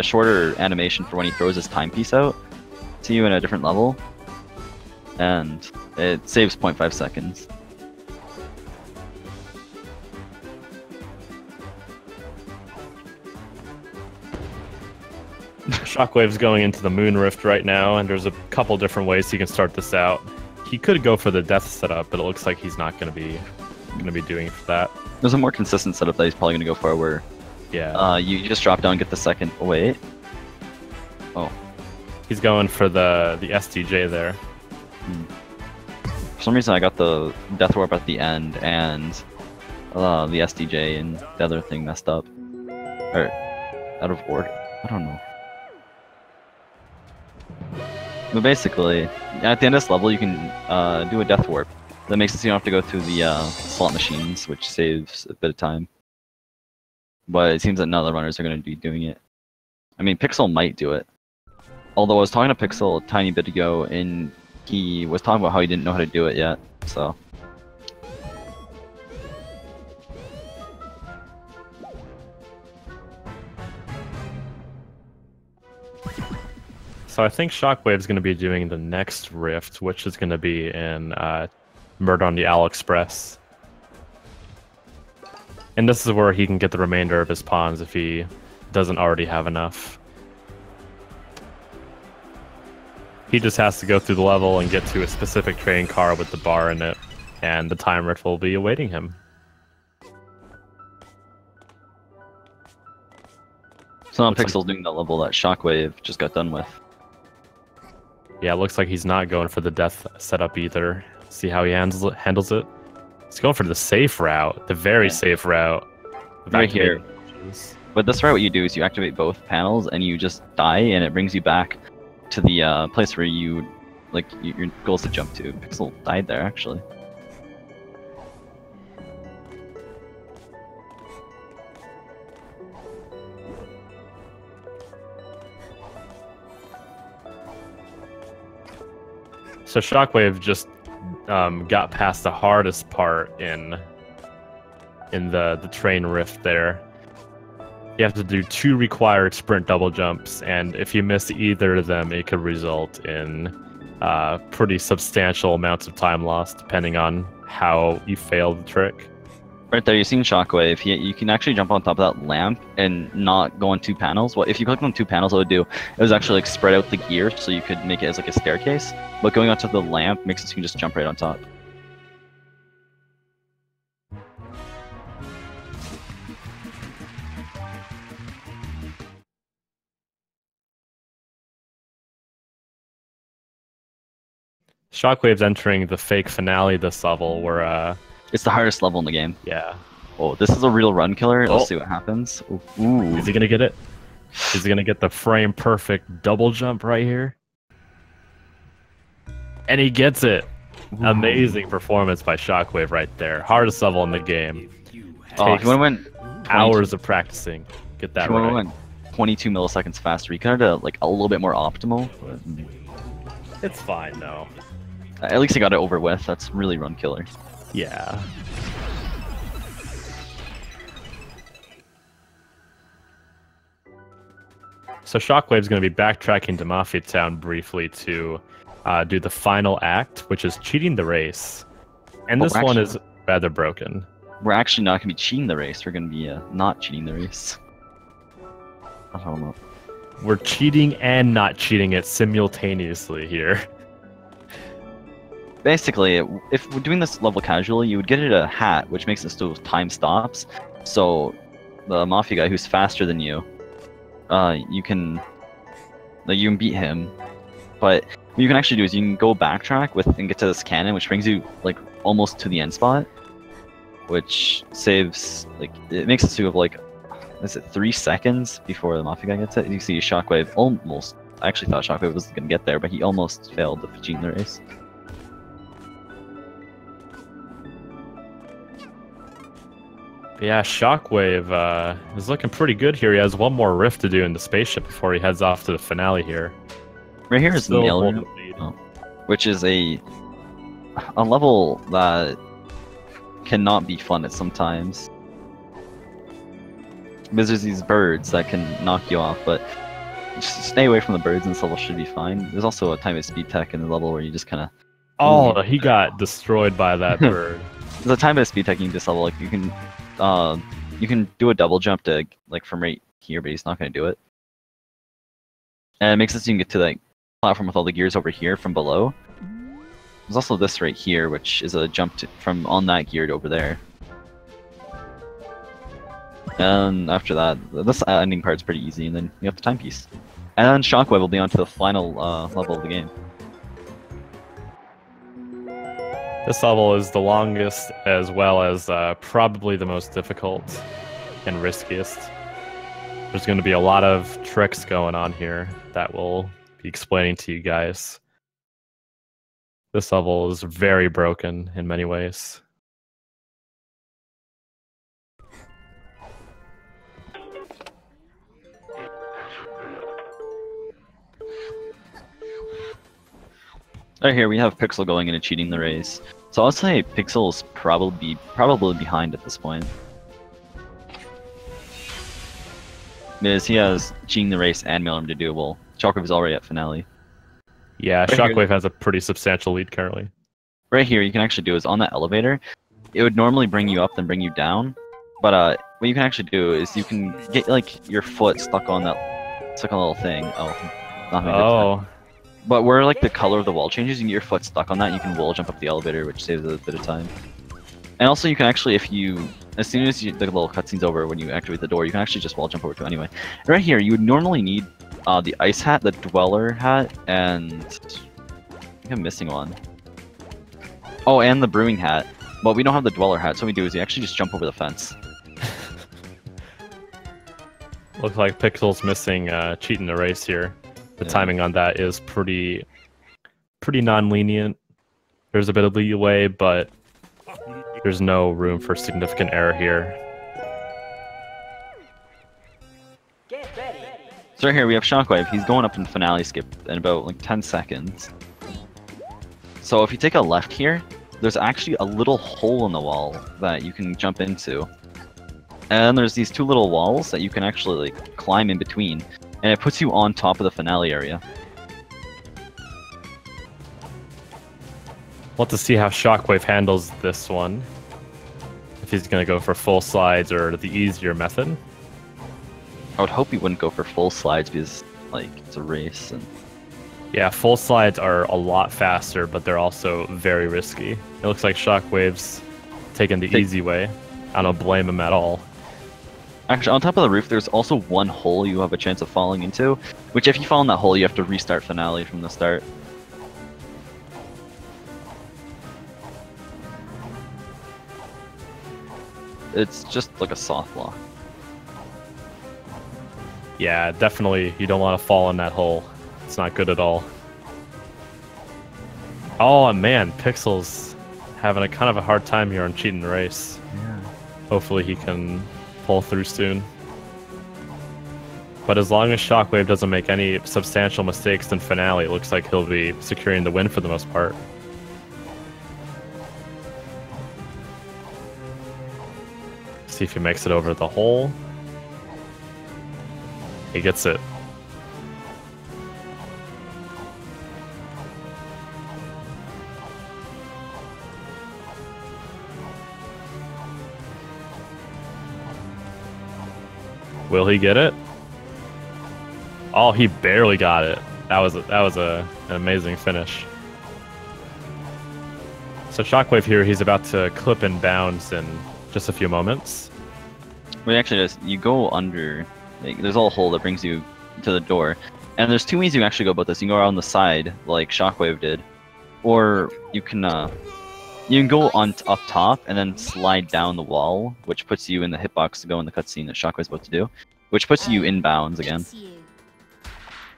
shorter animation for when he throws his timepiece out to you in a different level, and it saves 0.5 seconds. Shockwave's going into the Moon Rift right now, and there's a couple different ways he can start this out. He could go for the death setup, but it looks like he's not going to be doing that. There's a more consistent setup that he's probably going to go for, where you just drop down, get the second. Oh, wait. Oh, he's going for the SDJ there. For some reason, I got the Death Warp at the end and the SDJ and the other thing messed up, or out of order. I don't know. But basically, at the end of this level, you can do a Death Warp. That makes it so you don't have to go through the slot machines, which saves a bit of time. But it seems that none of the runners are going to be doing it. I mean, Pixel might do it. Although I was talking to Pixel a tiny bit ago, and he was talking about how he didn't know how to do it yet, so... So I think Shockwave's going to be doing the next rift, which is going to be in Murder on the Owl Express. And this is where he can get the remainder of his pawns if he doesn't already have enough. He just has to go through the level and get to a specific train car with the bar in it, and the time rift will be awaiting him. So now Pixel's doing the level that Shockwve just got done with. Yeah, it looks like he's not going for the death setup either. See how he handles it? He's going for the safe route, the very safe route. Right here. But this route, what you do is you activate both panels and you just die, and it brings you back to the place where you, your goal is to jump to. Pixel died there, actually. So Shockwve just got past the hardest part in the train rift there. You have to do 2 required sprint double jumps, and if you miss either of them, it could result in pretty substantial amounts of time lost, depending on how you fail the trick. Right there, you've seen Shockwve. You can actually jump on top of that lamp and not go on 2 panels. Well, if you clicked on 2 panels, what it would do, it was actually spread out the gear, so you could make it as a staircase. But going onto the lamp makes it so you can just jump right on top. Shockwave's entering the fake finale this level, where it's the hardest level in the game. Yeah. Oh, this is a real run killer. Let's see what happens. Ooh. Is he gonna get it? Is he gonna get the frame perfect double jump right here? And he gets it. Ooh. Amazing performance by Shockwve right there. Hardest level in the game. Oh, if you want to win hours of practicing, get that right. If you want to win 22 milliseconds faster, you kind of a little bit more optimal. But... it's fine though. At least I got it over with. That's really run killer. Yeah. So Shockwave's going to be backtracking to Mafia Town briefly to do the final act, which is cheating the race. And But this we're one actually- is rather broken. We're actually not going to be cheating the race. We're going to be not cheating the race. I don't know. We're cheating and not cheating it simultaneously here. Basically, if we're doing this level casually, you would get it a hat, which makes it so time stops. So the Mafia guy who's faster than you, you can beat him. But what you can actually do is you can go backtrack and get to this cannon, which brings you like almost to the end spot, which saves it makes it so you have like, is it 3 seconds before the Mafia guy gets it? You see Shockwve almost. I actually thought Shockwve was gonna get there, but he almost failed to cheat in the race. But yeah, Shockwve is looking pretty good here. He has one more rift to do in the spaceship before he heads off to the finale here. Right here is the Still mail holding room, the lead. which is a level that cannot be fun at sometimes. Because there's these birds that can knock you off, but just stay away from the birds and this level should be fine. There's also a time of speed tech in the level where you just kind of... Oh, he got destroyed by that bird. There's a time of speed tech in this level, like you can do a double jump to from right here, but he's not going to do it. And it makes it so you can get to that platform with all the gears over here from below. There's also this right here, which is a jump from on that gear to over there. And after that, this ending part's pretty easy, and then you have the timepiece. And then Shockwve will be on to the final level of the game. This level is the longest, as well as probably the most difficult and riskiest. There's going to be a lot of tricks going on here that we'll be explaining to you guys. This level is very broken in many ways. Right here we have Pixel going in and cheating the race. So I'll say Pixel's probably behind at this point. Because he has cheating the race and mail room to do. Well, Shockwve is already at finale. Yeah, Right Shockwve here. has a pretty substantial lead currently. Right here, you can actually do is on that elevator. It would normally bring you up, then bring you down. But what you can actually do is you can get your foot stuck on a little thing. Oh, not having a good time. Oh, But where the color of the wall changes, you can get your foot stuck on that. You can wall jump up the elevator, which saves a bit of time. And also, you can actually, as soon as the little cutscene's over, when you activate the door, you can actually just wall jump over to it anyway. Right here, you would normally need the ice hat, the dweller hat, and I think I'm missing one. Oh, and the brewing hat. But we don't have the dweller hat, so what we do is we actually just jump over the fence. looks like Pixel's missing cheating the race here. The timing on that is pretty non-lenient. There's a bit of leeway, but there's no room for significant error here. So right here we have Shockwve. He's going up in finale skip in about 10 seconds. So if you take a left here, there's actually a little hole in the wall that you can jump into. And there's these 2 little walls that you can actually climb in between. And it puts you on top of the finale area. We'll have to see how Shockwve handles this one. If he's going to go for full slides or the easier method. I would hope he wouldn't go for full slides because, it's a race. And Yeah, full slides are a lot faster, but they're also very risky. It looks like Shockwave's taking the easy way. I don't blame him at all. Actually, on top of the roof, there's also one hole you have a chance of falling into, which if you fall in that hole, you have to restart finale from the start. It's just like a soft lock. Yeah, definitely you don't want to fall in that hole. It's not good at all. Oh man, Pixel's having a kind of a hard time here on cheating the race. Yeah. Hopefully he can pull through soon. But as long as Shockwve doesn't make any substantial mistakes in finale, it looks like he'll be securing the win for the most part. See if he makes it over the hole. He gets it. Will he get it? Oh, he barely got it. That was an amazing finish. So Shockwve here, he's about to clip and bounce in just a few moments. Well, actually, just you go under. Like, there's a little hole that brings you to the door, and there's two ways you can actually go about this. You can go around the side, like Shockwve did, or you can go on up top and then slide down the wall, which puts you in the hitbox to go in the cutscene that Shockwave's about to do, which puts you in bounds again.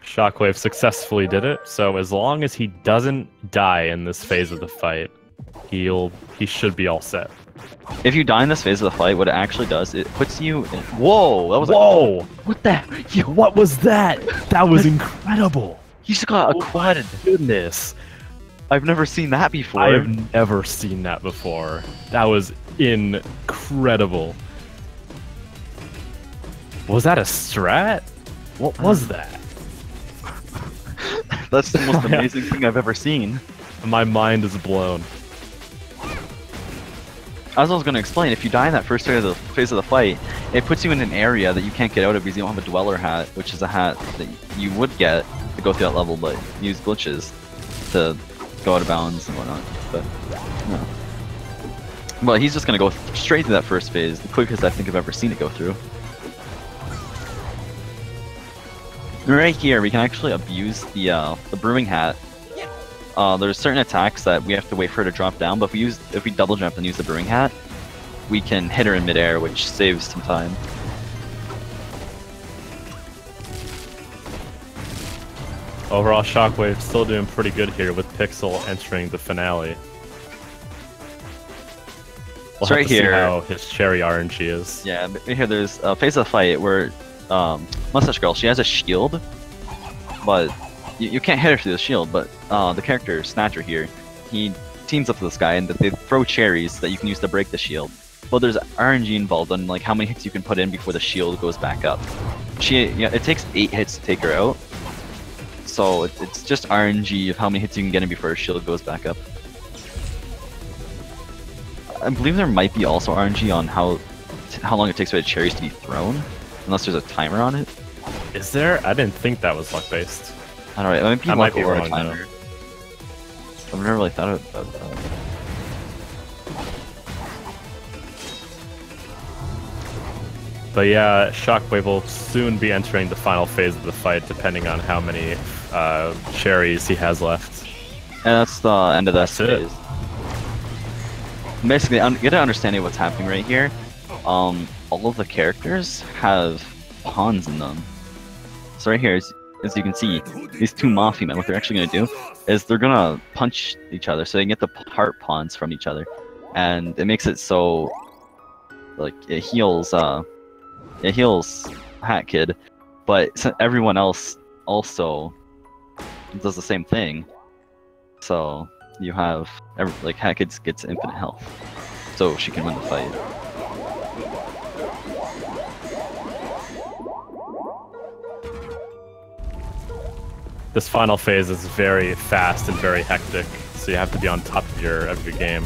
Shockwve successfully did it, so as long as he doesn't die in this phase of the fight, he should be all set. If you die in this phase of the fight, what it actually does, it puts you in... Whoa! That was Whoa! Like, what the... What was that? That was incredible! You just got a quad. Goodness. I've never seen that before. I have never seen that before. That was incredible. Was that a strat? What was that? That's the most amazing thing I've ever seen. My mind is blown. As I was going to explain, if you die in that first phase of the fight, it puts you in an area that you can't get out of because you don't have a Dweller hat, which is a hat that you would get to go through that level, but use glitches to go out of bounds and whatnot. But no. Well, he's just going to go straight through that first phase, the quickest I think I've ever seen it go through. Right here, we can actually abuse the brewing hat. There's certain attacks that we have to wait for her to drop down, but if we double jump and use the brewing hat, we can hit her in midair, which saves some time. Overall, Shockwve still doing pretty good here with Pixel entering the finale. We'll so have right to here, see how his cherry RNG is. Yeah, right here there's a phase of the fight where Mustache Girl, she has a shield, but you can't hit her through the shield, but the character Snatcher here, he teams up with this guy and they throw cherries that you can use to break the shield. But there's RNG involved on like how many hits you can put in before the shield goes back up. It takes 8 hits to take her out, so it's just RNG of how many hits you can get in before her shield goes back up. I believe there might be also RNG on how long it takes for the cherries to be thrown, unless there's a timer on it. Is there? I didn't think that was luck-based. I don't know, it might be wrong, timer. I've never really thought about that. But yeah, Shockwve will soon be entering the final phase of the fight, depending on how many cherries he has left. And that's the end of that phase. It. Basically, get an understanding of what's happening right here. All of the characters have pawns in them. So right here, as you can see, these two Mafia men, what they're actually going to do is they're going to punch each other so they can get the heart pawns from each other. And it makes it so, like, it heals Hat Kid, but everyone else also does the same thing. So you have, like, Hat Kid gets infinite health, so she can win the fight. This final phase is very fast and very hectic, so you have to be on top of your game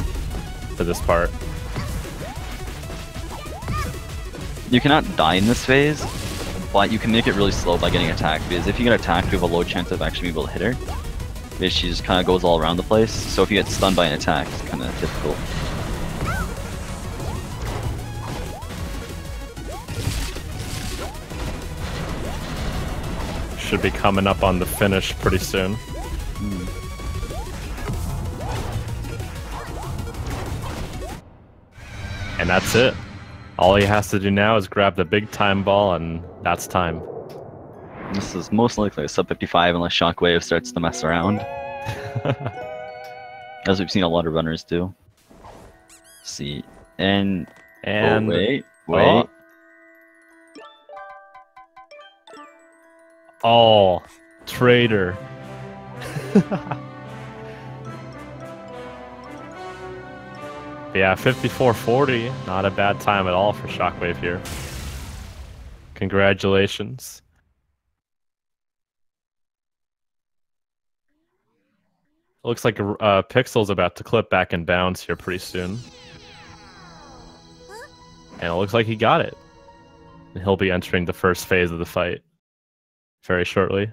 for this part. You cannot die in this phase, but you can make it really slow by getting attacked, because if you get attacked, you have a low chance of actually being able to hit her, because she just kind of goes all around the place, so if you get stunned by an attack, it's kind of difficult. Should be coming up on the finish pretty soon. And that's it. All he has to do now is grab the big time ball, and that's time. This is most likely a sub 55 unless Shockwve starts to mess around. As we've seen a lot of runners do. Let's see. And oh, wait. Oh, traitor. Yeah, 54:40. Not a bad time at all for Shockwve here. Congratulations. Looks like Pixel's about to clip back and bounce here pretty soon. And it looks like he got it. He'll be entering the first phase of the fight very shortly.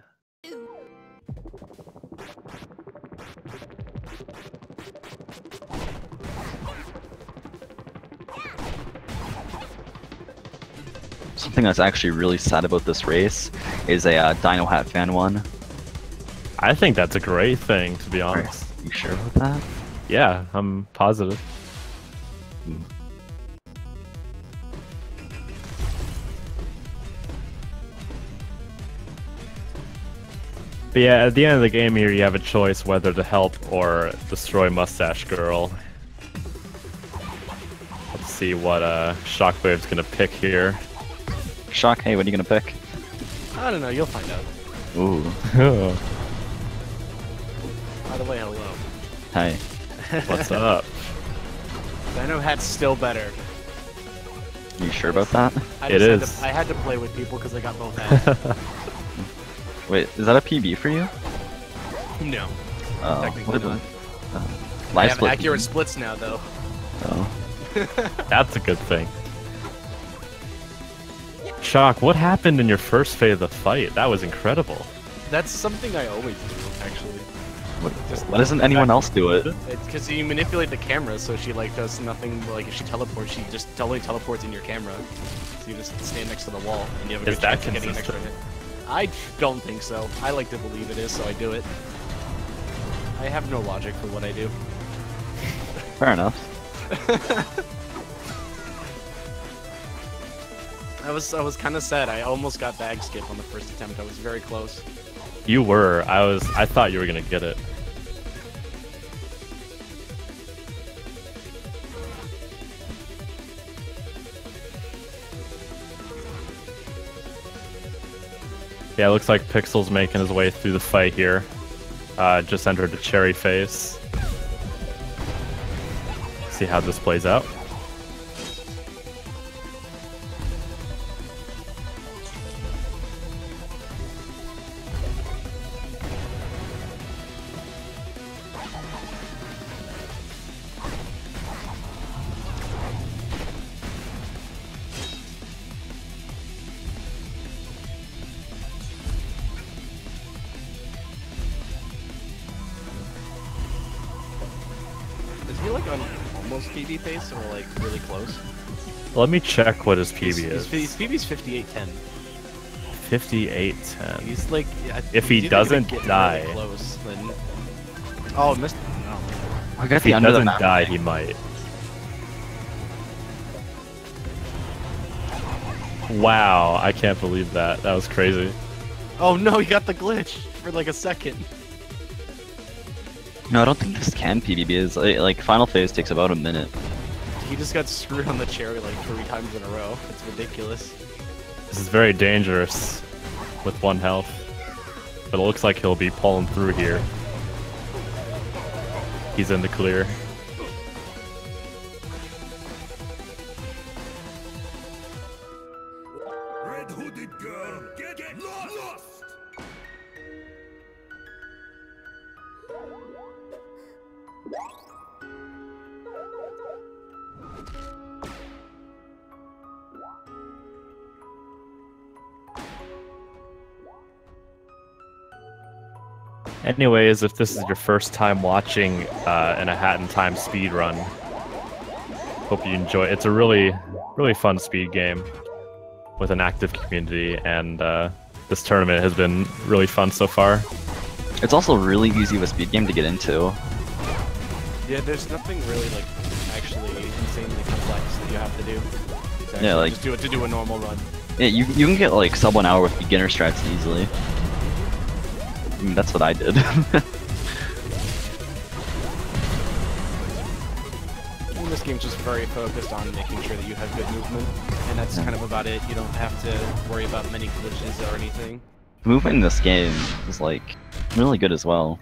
Something that's actually really sad about this race is a Dino Hat fan won. I think that's a great thing, to be honest. You sure about that? Yeah, I'm positive. But yeah, at the end of the game here, you have a choice whether to help or destroy Mustache Girl. Let's see what Shockwave's gonna pick here. Shock, hey, what are you gonna pick? I don't know, you'll find out. Ooh. By the way, hello. Hey. What's up? Dino Hat's still better. You sure about that? I had to play with people because I got both hats. Wait, is that a PB for you? No. Oh, Technically not. I Live have split accurate PB. splits now, though. Oh. That's a good thing. Shock, what happened in your first phase of the fight? That was incredible. That's something I always do, actually. Why doesn't anyone else do it? It's because you manipulate the camera, so she like does nothing. Like if she teleports, she just totally teleports in your camera. So you just stand next to the wall, and you have a good chance of getting an extra hit. I don't think so. I like to believe it is, so I do it. I have no logic for what I do. Fair enough. I was kind of sad. I almost got bag skip on the first attempt. I was very close. You were. I thought you were gonna get it. Yeah, it looks like Pixel's making his way through the fight here. Just entered the cherry phase. See how this plays out. Is he like on almost PB pace or like really close? Let me check what his PB is. His PB's 5810. 5810. He's like, If he doesn't die. Really close, then... Oh, missed. No. I got If he the under the doesn't map. die, he might. Wow, I can't believe that. That was crazy. Oh no, he got the glitch for like a second. No, I don't think this can PB because like final phase takes about a minute. He just got screwed on the cherry like 3 times in a row. It's ridiculous. This is very dangerous with 1 health. But it looks like he'll be pulling through here. He's in the clear. Red hooded girl, get lost! Anyways, if this is your first time watching in a Hat in Time speedrun, hope you enjoy it. It's a really fun speed game with an active community, and this tournament has been really fun so far. It's also really easy of a speed game to get into. Yeah, there's nothing really like actually insanely complex that you have to do. Yeah, like just do it to do a normal run. yeah, you can get like sub 1 hour with beginner strats easily. I mean, that's what I did. And this game's just very focused on making sure that you have good movement, and that's kind of about it. You don't have to worry about many glitches or anything. Movement in this game is like really good as well.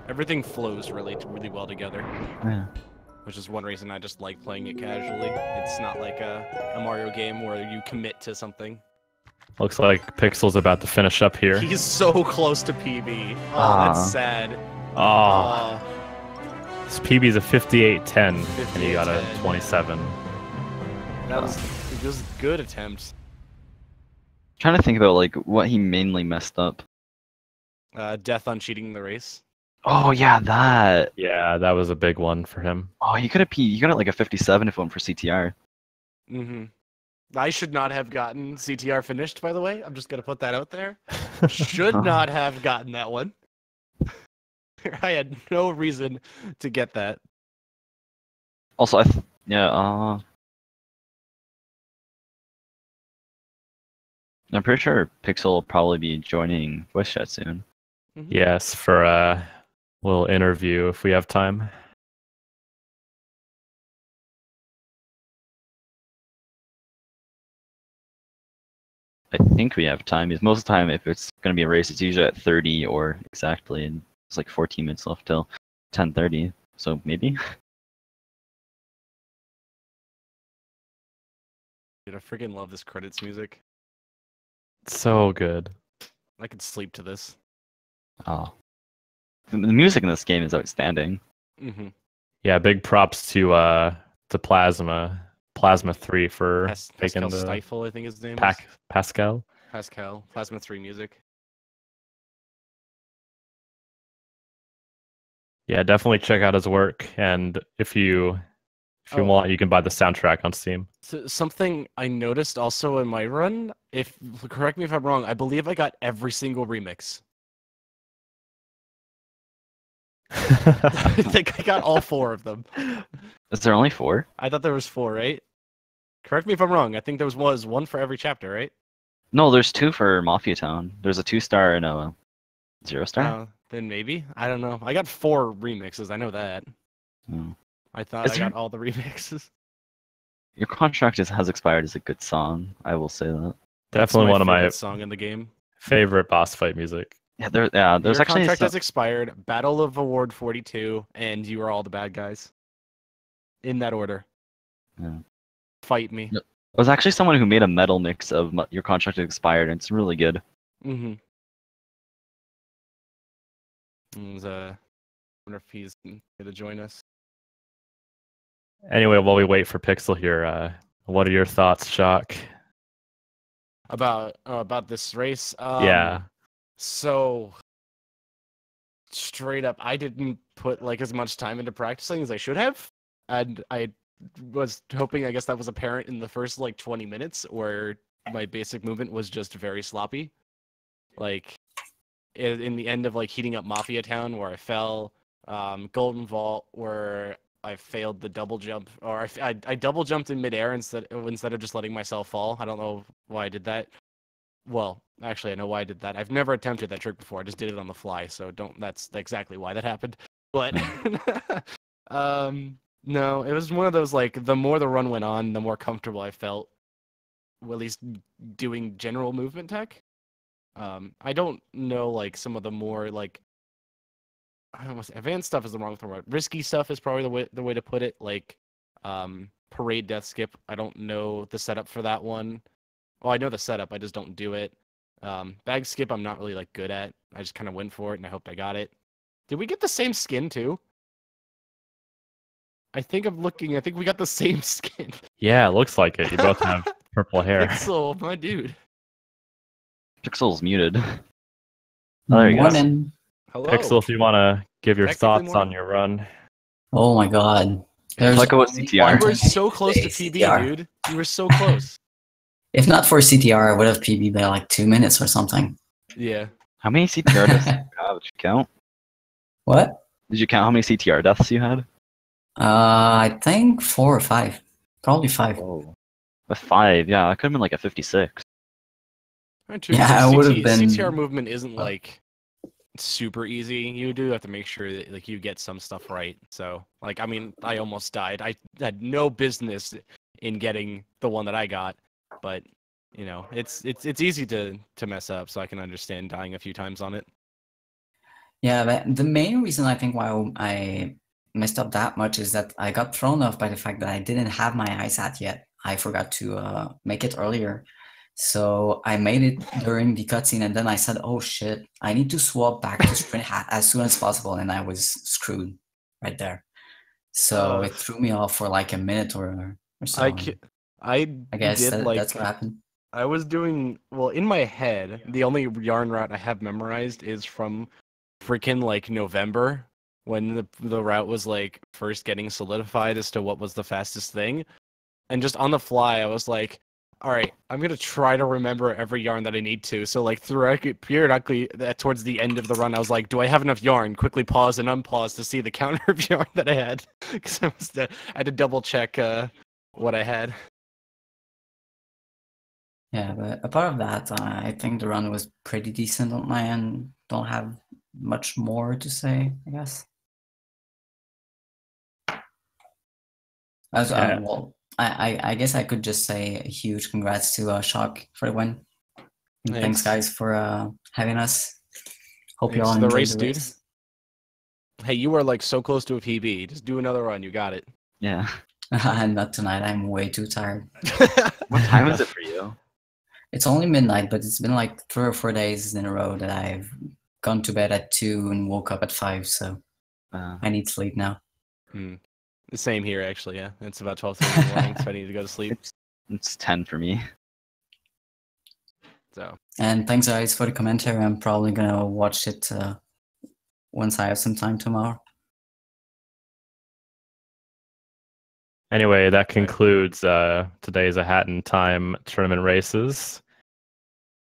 Everything flows really well together, Yeah. which is one reason I just like playing it casually. It's not like a Mario game where you commit to something. Looks like Pixel's about to finish up here. He's so close to PB. Oh, that's sad. Oh, his PB's a 5810, and he got a 58-10. 27. That was it was a good attempt. Trying to think about like what he mainly messed up. Death on cheating the race. Oh yeah, that. Yeah, that was a big one for him. Oh, he could have he got like a 57 if it went for CTR. Mm-hmm. I should not have gotten CTR finished, by the way. I'm just gonna put that out there. Should not have gotten that one. I had no reason to get that. Also, yeah, I'm pretty sure Pixel will probably be joining voice chat soon. Mm-hmm. Yes, for a little interview if we have time. I think we have time, because most of the time, if it's going to be a race, it's usually at 30 or exactly, and it's like 14 minutes left till 10:30, so maybe? Dude, I freaking love this credits music. So good. I could sleep to this. Oh. The music in this game is outstanding. Mm-hmm. Yeah, big props to Plasma 3 for taking Pascal the Stifle, I think his name is. Pascal. Pascal. Plasma 3 music. Yeah, definitely check out his work, and if you want, you can buy the soundtrack on Steam. So something I noticed also in my run, correct me if I'm wrong, I believe I got every single remix. I think I got all 4 of them. Is there only 4? I thought there was 4, right? Correct me if I'm wrong. I think there was one for every chapter, right? No, there's 2 for Mafia Town. There's a 2-star and a 0-star. Then maybe. I don't know. I got 4 remixes. I know that. Oh. I thought I got all the remixes. Your Contract has expired is a good song. I will say that. Definitely one of my favorite song in the game. favorite boss fight music. Yeah, there's Your actually Contract has expired. Battle of Award 42, and You Are All the Bad Guys. In that order. Yeah. Fight me. Yep. There's actually someone who made a metal mix of Your Contract has expired, and it's really good. Mm-hmm. I wonder if he's going to join us. Anyway, while we wait for Pixel here, what are your thoughts, Shock? About this race? Yeah. So, straight up, I didn't put like as much time into practicing as I should have, and I was hoping, I guess that was apparent in the first like 20 minutes, where my basic movement was just very sloppy. Like in the end of like heating up Mafia Town, where I fell, Golden Vault, where I failed the double jump, or I double jumped in midair instead of just letting myself fall. I don't know why I did that. Well, actually, I know why I did that. I've never attempted that trick before. I just did it on the fly, so that's exactly why that happened. But no, it was one of those, like, the more the run went on, the more comfortable I felt, at least doing general movement tech. I don't know, like, some of the more, like, I don't know, advanced stuff is the wrong word. Risky stuff is probably the way to put it. Like, parade death skip. I don't know the setup for that one. Well, I know the setup. I just don't do it. Bag skip, I'm not really like good at. I just kind of went for it, and I hoped I got it. Did we get the same skin too? I think we got the same skin. Yeah, it looks like it. You both have purple hair. Pixel, my dude. Pixel's muted. Oh, there you go. Morning. Hello. Pixel, if you want to give your Technically thoughts morning. on your run. Oh my god. There's Like what only CTR? one You were thing I so can close say, to PB, CTR. dude. You were so close. If not for CTR, I would have PB by like 2 minutes or something. Yeah. How many CTR deaths did you have? Did you count? What? Did you count how many CTR deaths you had? I think 4 or 5. Probably 5. Oh. A 5, yeah, that could have been like a 56. Yeah, I would have been- CTR movement isn't like super easy. You do have to make sure that like you get some stuff right. So, like, I mean, I almost died. I had no business in getting the one that I got, but you know, it's easy to mess up. So I can understand dying a few times on it. Yeah, but the main reason I think why I messed up that much is that I got thrown off by the fact that I didn't have my ISAT yet. I forgot to make it earlier. So I made it during the cutscene, and then I said, oh shit, I need to swap back to sprint hat as soon as possible, and I was screwed right there. So it threw me off for like a minute or so. I guess did like that's what happened. I was doing well in my head. The only yarn route I have memorized is from freaking like November when the route was like first getting solidified as to what was the fastest thing. And just on the fly, I was like, all right, I'm gonna try to remember every yarn that I need to. So like periodically, towards the end of the run, I was like, do I have enough yarn? Quickly pause and unpause to see the counter of yarn that I had, because I had to double check what I had. Yeah, but apart of that, I think the run was pretty decent on my end. Don't have much more to say, I guess. As Yeah. well, I guess I could just say a huge congrats to Shock for the win. And thanks guys for having us. Hope you all Thanks. enjoyed The race, the race. dude. Hey, you are like so close to a PB. Just do another run. You got it. Yeah. Not tonight. I'm way too tired. What time is it for you? It's only midnight, but it's been like 3 or 4 days in a row that I've gone to bed at 2 and woke up at 5, so I need sleep now. The same here, actually. Yeah, it's about 12:30 in the morning, so I need to go to sleep. It's 10 for me. So. And thanks guys for the commentary. I'm probably gonna watch it once I have some time tomorrow. Anyway, that concludes today's A Hat in Time tournament races.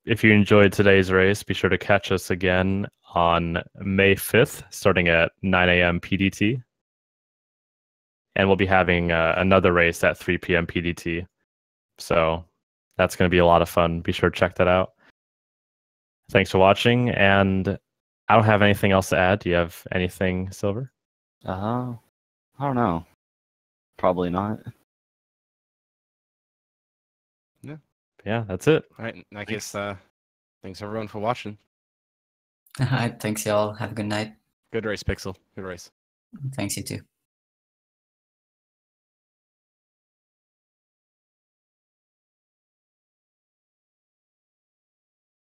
If you enjoyed today's race, be sure to catch us again on May 5th, starting at 9 a.m. PDT. And we'll be having another race at 3 p.m. PDT. So that's going to be a lot of fun. Be sure to check that out. Thanks for watching, and I don't have anything else to add. Do you have anything, Silver? I don't know. Probably not. Yeah, that's it. All right. I guess thanks everyone for watching. Thanks y'all. Have a good night. Good race, Pixel. Good race. Thanks you too.